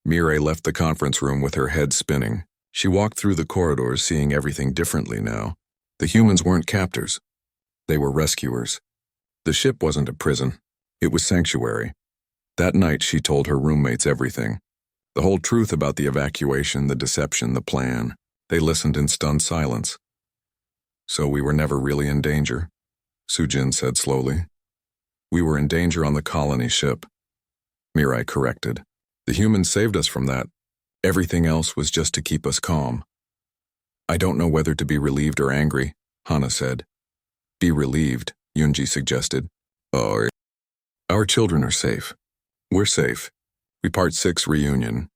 Mirai left the conference room with her head spinning. She walked through the corridors, seeing everything differently now. The humans weren't captors. They were rescuers. The ship wasn't a prison. It was sanctuary. That night she told her roommates everything. The whole truth about the evacuation, the deception, the plan. They listened in stunned silence. So we were never really in danger, Sujin said slowly. We were in danger on the colony ship. Mirai corrected. The humans saved us from that. Everything else was just to keep us calm. I don't know whether to be relieved or angry, Hana said. Be relieved, Yunji suggested. Oh, our children are safe. We're safe. We Part 6 reunion.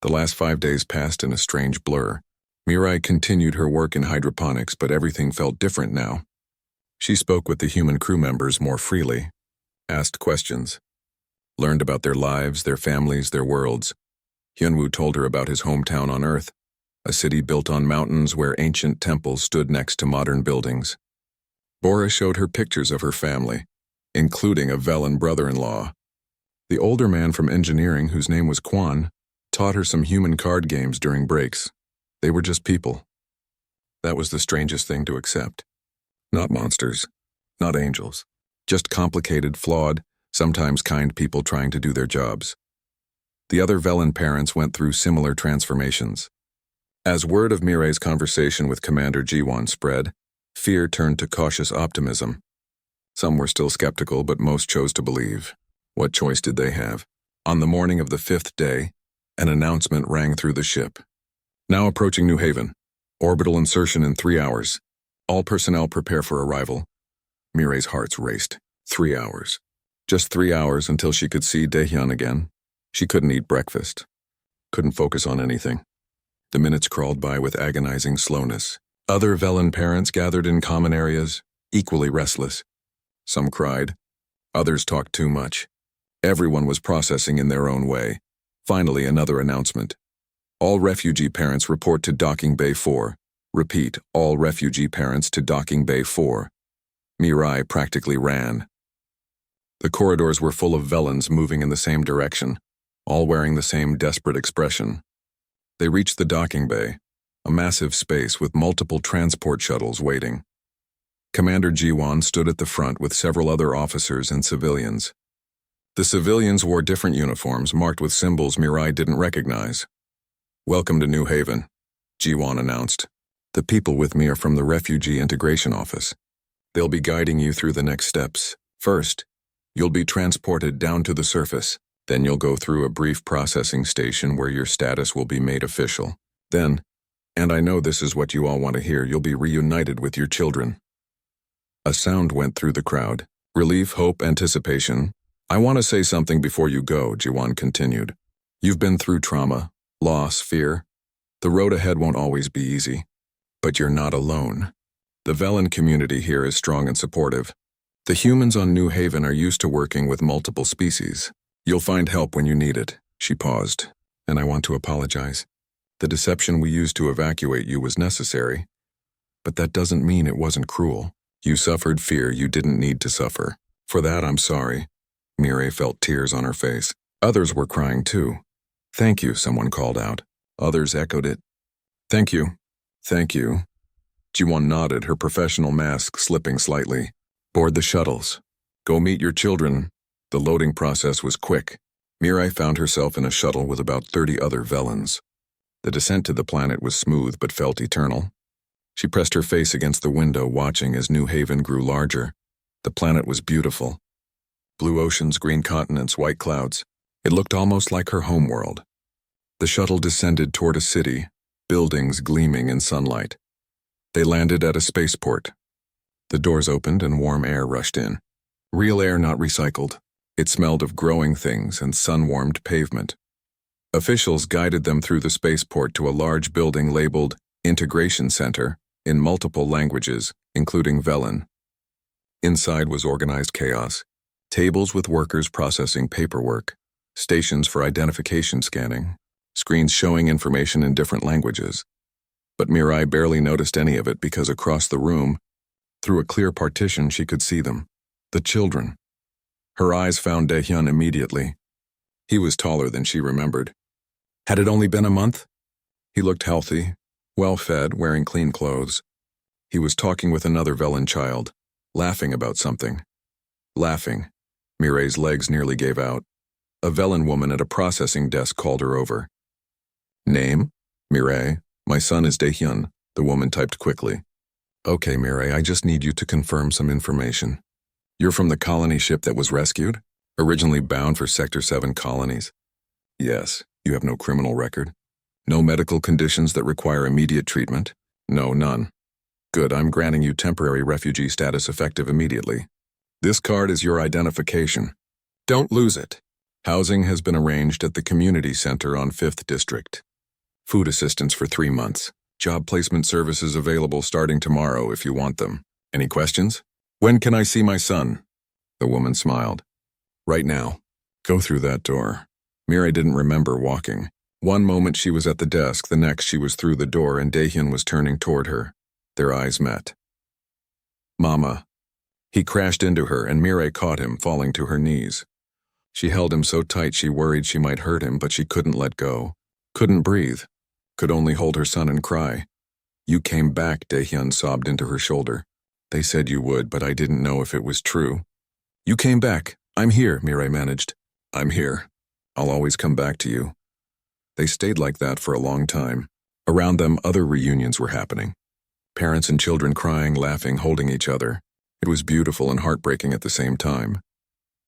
The last 5 days passed in a strange blur. Mirai continued her work in hydroponics, but everything felt different now. She spoke with the human crew members more freely, asked questions, learned about their lives, their families, their worlds. Hyunwoo told her about his hometown on Earth, a city built on mountains where ancient temples stood next to modern buildings. Bora showed her pictures of her family, including a Velan brother-in-law. The older man from engineering, whose name was Kwan, taught her some human card games during breaks. They were just people. That was the strangest thing to accept. Not monsters, not angels, just complicated, flawed, sometimes kind people trying to do their jobs. The other Velan parents went through similar transformations. As word of Mirai's conversation with Commander Jiwan spread, fear turned to cautious optimism. Some were still skeptical, but most chose to believe. What choice did they have? On the morning of the 5th day, an announcement rang through the ship. Now approaching New Haven. Orbital insertion in 3 hours. All personnel prepare for arrival. Mirai's heart raced. 3 hours. Just 3 hours until she could see Daehyun again. She couldn't eat breakfast. Couldn't focus on anything. The minutes crawled by with agonizing slowness. Other Velan parents gathered in common areas, equally restless. Some cried. Others talked too much. Everyone was processing in their own way. Finally, another announcement. All refugee parents report to Docking Bay 4. Repeat, all refugee parents to Docking Bay 4. Mirai practically ran. The corridors were full of Velans moving in the same direction, all wearing the same desperate expression. They reached the docking bay, a massive space with multiple transport shuttles waiting. Commander Jiwan stood at the front with several other officers and civilians. The civilians wore different uniforms marked with symbols Mirai didn't recognize. Welcome to New Haven, Jiwan announced. The people with me are from the Refugee Integration Office. They'll be guiding you through the next steps. First, you'll be transported down to the surface. Then you'll go through a brief processing station where your status will be made official. Then, and I know this is what you all want to hear, you'll be reunited with your children. A sound went through the crowd. Relief, hope, anticipation. I want to say something before you go, Jiwan continued. You've been through trauma, loss, fear. The road ahead won't always be easy. But you're not alone. The Velan community here is strong and supportive. The humans on New Haven are used to working with multiple species. You'll find help when you need it. She paused. And I want to apologize. The deception we used to evacuate you was necessary. But that doesn't mean it wasn't cruel. You suffered fear you didn't need to suffer. For that, I'm sorry. Mireille felt tears on her face. Others were crying too. "Thank you," someone called out. Others echoed it. "Thank you. Thank you." Jiwon nodded, her professional mask slipping slightly. "Board the shuttles. Go meet your children." The loading process was quick. Mireille found herself in a shuttle with about 30 other Velans. The descent to the planet was smooth but felt eternal. She pressed her face against the window, watching as New Haven grew larger. The planet was beautiful. Blue oceans, green continents, white clouds. It looked almost like her homeworld. The shuttle descended toward a city, buildings gleaming in sunlight. They landed at a spaceport. The doors opened and warm air rushed in. Real air, not recycled. It smelled of growing things and sun-warmed pavement. Officials guided them through the spaceport to a large building labeled Integration Center in multiple languages, including Velan. Inside was organized chaos. Tables with workers processing paperwork, stations for identification scanning, screens showing information in different languages. But Mireille barely noticed any of it because across the room, through a clear partition, she could see them. The children. Her eyes found Daehyun immediately. He was taller than she remembered. Had it only been a month? He looked healthy, well-fed, wearing clean clothes. He was talking with another Velan child, laughing about something. Laughing. Mireille's legs nearly gave out. A Velan woman at a processing desk called her over. "Name? Mireille. My son is Daehyun," the woman typed quickly. "Okay, Mireille, I just need you to confirm some information. You're from the colony ship that was rescued? Originally bound for Sector 7 colonies?" "Yes. You have no criminal record? No medical conditions that require immediate treatment?" "No, none." "Good, I'm granting you temporary refugee status effective immediately. This card is your identification. Don't lose it. Housing has been arranged at the community center on 5th District. Food assistance for 3 months. Job placement services available starting tomorrow if you want them. Any questions? When can I see my son?" The woman smiled. "Right now. Go through that door." Mireille didn't remember walking. One moment she was at the desk, the next she was through the door and Daehyun was turning toward her. Their eyes met. "Mama." He crashed into her and Mireille caught him, falling to her knees. She held him so tight she worried she might hurt him, but she couldn't let go. Couldn't breathe. Could only hold her son and cry. "You came back," Daehyun sobbed into her shoulder. "They said you would, but I didn't know if it was true." "You came back. I'm here," Mireille managed. "I'm here. I'll always come back to you." They stayed like that for a long time. Around them, other reunions were happening. Parents and children crying, laughing, holding each other. It was beautiful and heartbreaking at the same time.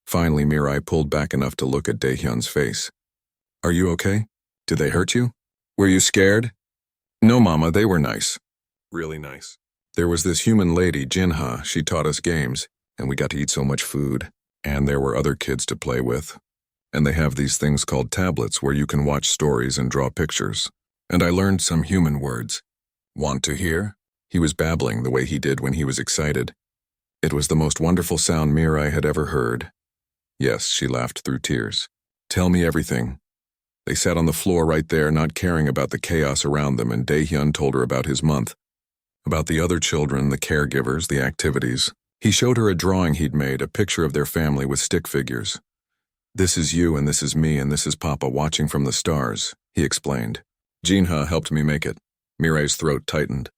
Finally, Mireille pulled back enough to look at Daehyun's face. "Are you okay? Did they hurt you? Were you scared?" "No, Mama, they were nice. Really nice. There was this human lady, Jinha, she taught us games, and we got to eat so much food. And there were other kids to play with. And they have these things called tablets where you can watch stories and draw pictures. And I learned some human words. Want to hear?" He was babbling the way he did when he was excited. It was the most wonderful sound Mireille had ever heard. "Yes," she laughed through tears. "Tell me everything." They sat on the floor right there, not caring about the chaos around them, and Daehyun told her about his month. About the other children, the caregivers, the activities. He showed her a drawing he'd made, a picture of their family with stick figures. "This is you, and this is me, and this is Papa watching from the stars," he explained. "Jinha helped me make it." Mireille's throat tightened.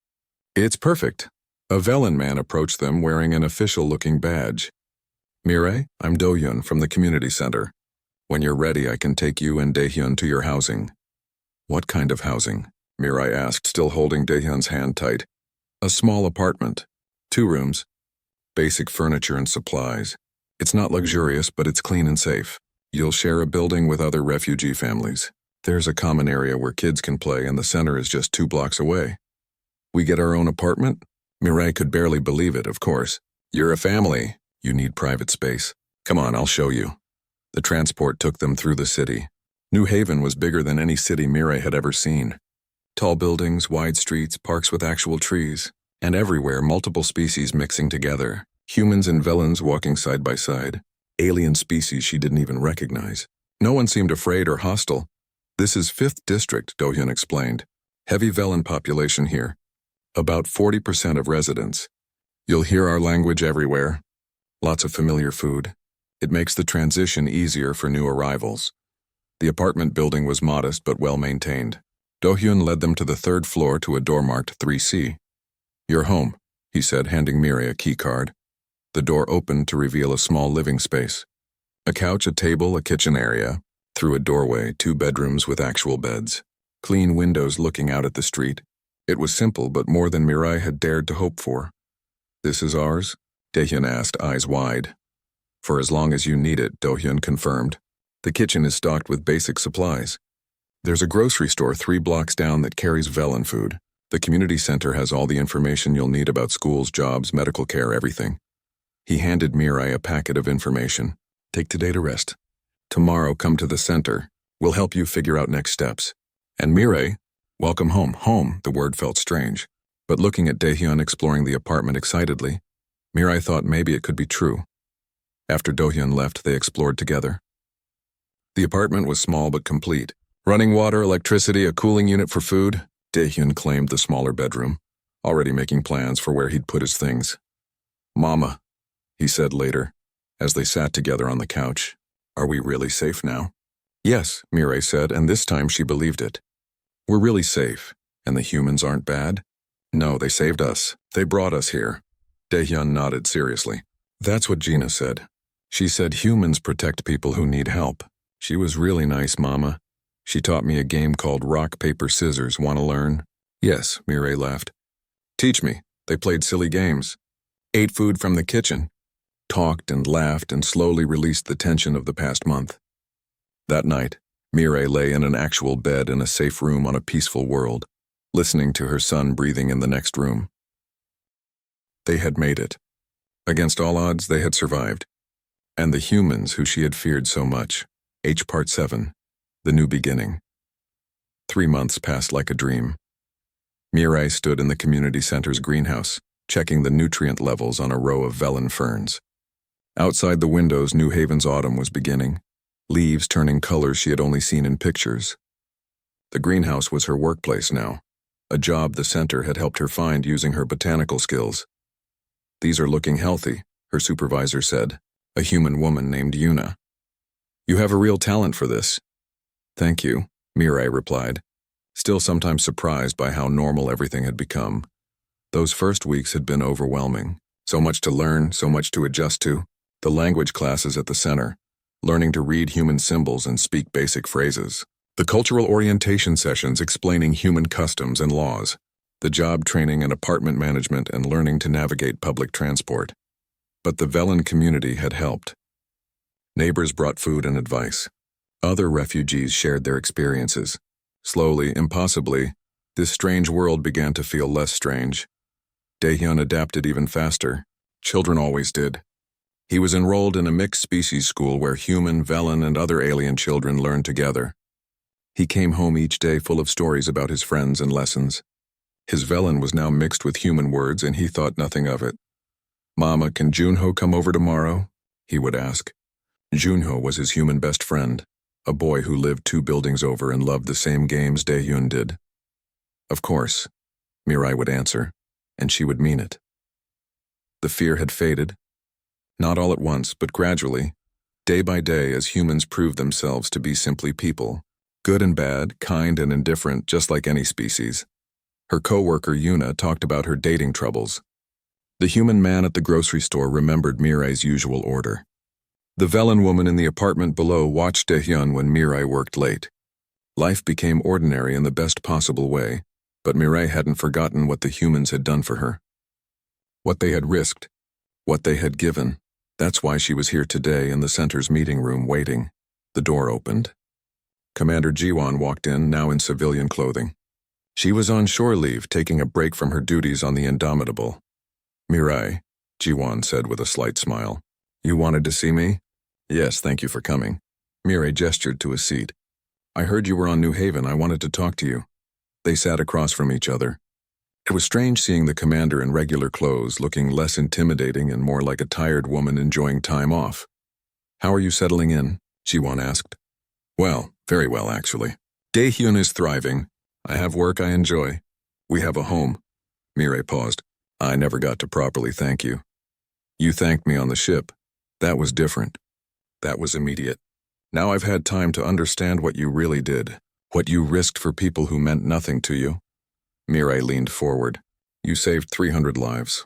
"It's perfect." A Velan man approached them wearing an official-looking badge. "Mireille, I'm Do-Yun from the community center. When you're ready, I can take you and Daehyun to your housing." "What kind of housing?" Mireille asked, still holding Daehyun's hand tight. "A small apartment. 2 rooms. Basic furniture and supplies. It's not luxurious, but it's clean and safe. You'll share a building with other refugee families. There's a common area where kids can play, and the center is just 2 blocks away." "We get our own apartment?" Mireille could barely believe it, of course. "You're a family. You need private space. Come on, I'll show you." The transport took them through the city. New Haven was bigger than any city Mireille had ever seen. Tall buildings, wide streets, parks with actual trees, and everywhere multiple species mixing together. Humans and Velans walking side by side. Alien species she didn't even recognize. No one seemed afraid or hostile. "This is 5th District," Do-Hyun explained. "Heavy Velan population here. About 40% of residents. You'll hear our language everywhere. Lots of familiar food. It makes the transition easier for new arrivals. The apartment building was modest but well-maintained. Do-hyun led them to the third floor to a door marked 3C. "You're home," he said, handing Mirai a key card. The door opened to reveal a small living space. A couch, a table, a kitchen area. Through a doorway, 2 bedrooms with actual beds. Clean windows looking out at the street. It was simple, but more than Mirai had dared to hope for. "This is ours?" Do-hyun asked, eyes wide. "For as long as you need it," Do-hyun confirmed. "The kitchen is stocked with basic supplies. There's a grocery store 3 blocks down that carries Velen food. The community center has all the information you'll need about schools, jobs, medical care, everything." He handed Mirai a packet of information. "Take today to rest. Tomorrow come to the center. We'll help you figure out next steps. And Mirai, welcome home." Home, the word felt strange. But looking at Do-hyun exploring the apartment excitedly, Mirai thought maybe it could be true. After Do-hyun left, they explored together. The apartment was small but complete. Running water, electricity, a cooling unit for food. Do-hyun claimed the smaller bedroom, already making plans for where he'd put his things. "Mama," he said later, as they sat together on the couch, "are we really safe now?" "Yes," Mirai said, and this time she believed it. "We're really safe, and the humans aren't bad?" "No, they saved us. They brought us here." Do-hyun nodded seriously. "That's what Gina said. She said humans protect people who need help. She was really nice, Mama. She taught me a game called Rock, Paper, Scissors. Want to learn?" "Yes," Mirai laughed. "Teach me." They played silly games, ate food from the kitchen, talked and laughed and slowly released the tension of the past month. That night, Mirai lay in an actual bed in a safe room on a peaceful world, listening to her son breathing in the next room. They had made it. Against all odds, they had survived. And the humans who she had feared so much. Part 7. The New Beginning. 3 months passed like a dream. Mirai stood in the community center's greenhouse, checking the nutrient levels on a row of Velen ferns. Outside the windows, New Haven's autumn was beginning, leaves turning colors she had only seen in pictures. The greenhouse was her workplace now, a job the center had helped her find using her botanical skills. "These are looking healthy," her supervisor said, a human woman named Yuna. "You have a real talent for this." "Thank you," Mirai replied, still sometimes surprised by how normal everything had become. Those first weeks had been overwhelming. So much to learn, so much to adjust to. The language classes at the center, learning to read human symbols and speak basic phrases. The cultural orientation sessions explaining human customs and laws. The job training in apartment management and learning to navigate public transport. But the Velen community had helped. Neighbors brought food and advice. Other refugees shared their experiences. Slowly, impossibly, this strange world began to feel less strange. Do-hyun adapted even faster. Children always did. He was enrolled in a mixed-species school where human, Velen, and other alien children learned together. He came home each day full of stories about his friends and lessons. His Velen was now mixed with human words, and he thought nothing of it. "Mama, can Junho come over tomorrow?" he would ask. Junho was his human best friend, a boy who lived 2 buildings over and loved the same games Do-hyun did. "Of course," Mirai would answer, and she would mean it. The fear had faded. Not all at once, but gradually, day by day as humans proved themselves to be simply people, good and bad, kind and indifferent, just like any species. Her co-worker Yuna talked about her dating troubles. The human man at the grocery store remembered Mirai's usual order. The Velen woman in the apartment below watched Do-hyun when Mirai worked late. Life became ordinary in the best possible way, but Mirai hadn't forgotten what the humans had done for her. What they had risked, what they had given. That's why she was here today in the center's meeting room waiting. The door opened. Commander Jiwon walked in, now in civilian clothing. She was on shore leave, taking a break from her duties on the Indomitable. "Mirai," Jiwon said with a slight smile. "You wanted to see me?" "Yes, thank you for coming." Mirai gestured to a seat. "I heard you were on New Haven. I wanted to talk to you." They sat across from each other. It was strange seeing the commander in regular clothes, looking less intimidating and more like a tired woman enjoying time off. "How are you settling in?" Jiwon asked. "Well, very well, actually. Do-hyun is thriving. I have work I enjoy. We have a home." Mirai paused. "I never got to properly thank you." "You thanked me on the ship. That was different." That was immediate. Now I've had time to understand what you really did, what you risked for people who meant nothing to you. Mirai leaned forward. You saved 300 lives.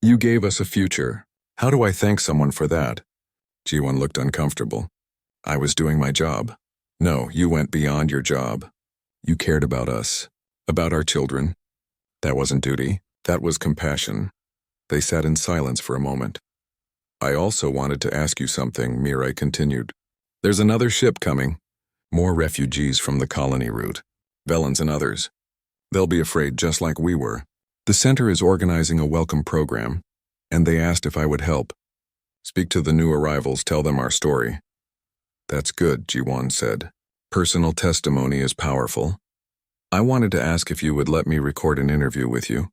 You gave us a future. How do I thank someone for that? Ji-won looked uncomfortable. I was doing my job. No, you went beyond your job. You cared about us, about our children. That wasn't duty, that was compassion. They sat in silence for a moment. I also wanted to ask you something, Mirai continued. There's another ship coming. More refugees from the colony route. Velans and others. They'll be afraid just like we were. The center is organizing a welcome program, and they asked if I would help. Speak to the new arrivals, tell them our story. That's good, Ji-won said. Personal testimony is powerful. I wanted to ask if you would let me record an interview with you.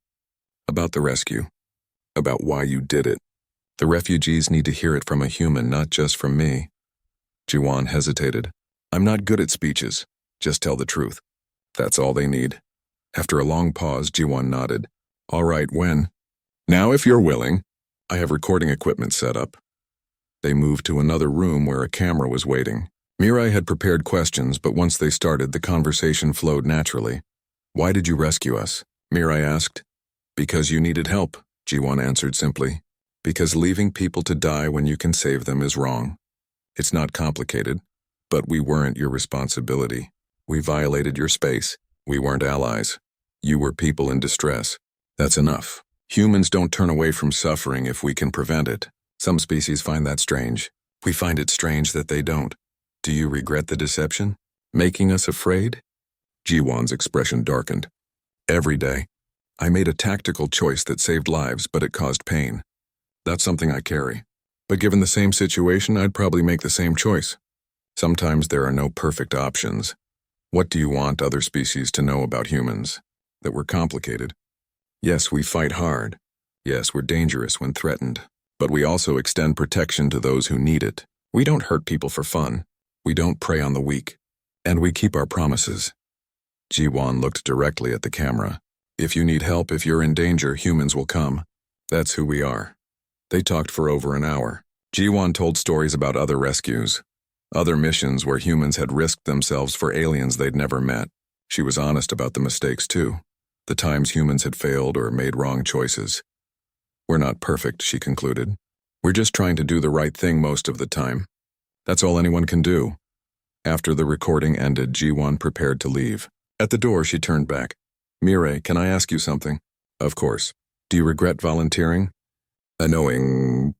About the rescue. About why you did it. The refugees need to hear it from a human, not just from me. Ji-won hesitated. I'm not good at speeches. Just tell the truth. That's all they need. After a long pause, Ji-won nodded. All right, when? Now, if you're willing. I have recording equipment set up. They moved to another room where a camera was waiting. Mirai had prepared questions, but once they started, the conversation flowed naturally. Why did you rescue us? Mirai asked. Because you needed help, Ji-won answered simply. Because leaving people to die when you can save them is wrong. It's not complicated, but we weren't your responsibility. We violated your space. We weren't allies. You were people in distress. That's enough. Humans don't turn away from suffering if we can prevent it. Some species find that strange. We find it strange that they don't. Do you regret the deception? Making us afraid? Ji-won's expression darkened. Every day. I made a tactical choice that saved lives, but it caused pain. That's something I carry. But given the same situation, I'd probably make the same choice. Sometimes there are no perfect options. What do you want other species to know about humans? That we're complicated. Yes, we fight hard. Yes, we're dangerous when threatened. But we also extend protection to those who need it. We don't hurt people for fun. We don't prey on the weak. And we keep our promises. Ji-won looked directly at the camera. If you need help, if you're in danger, humans will come. That's who we are. They talked for over an hour. Ji-won told stories about other rescues. Other missions where humans had risked themselves for aliens they'd never met. She was honest about the mistakes too. The times humans had failed or made wrong choices. We're not perfect, she concluded. We're just trying to do the right thing most of the time. That's all anyone can do. After the recording ended, Ji-won prepared to leave. At the door, she turned back. Mirai, can I ask you something? Of course. Do you regret volunteering? A knowing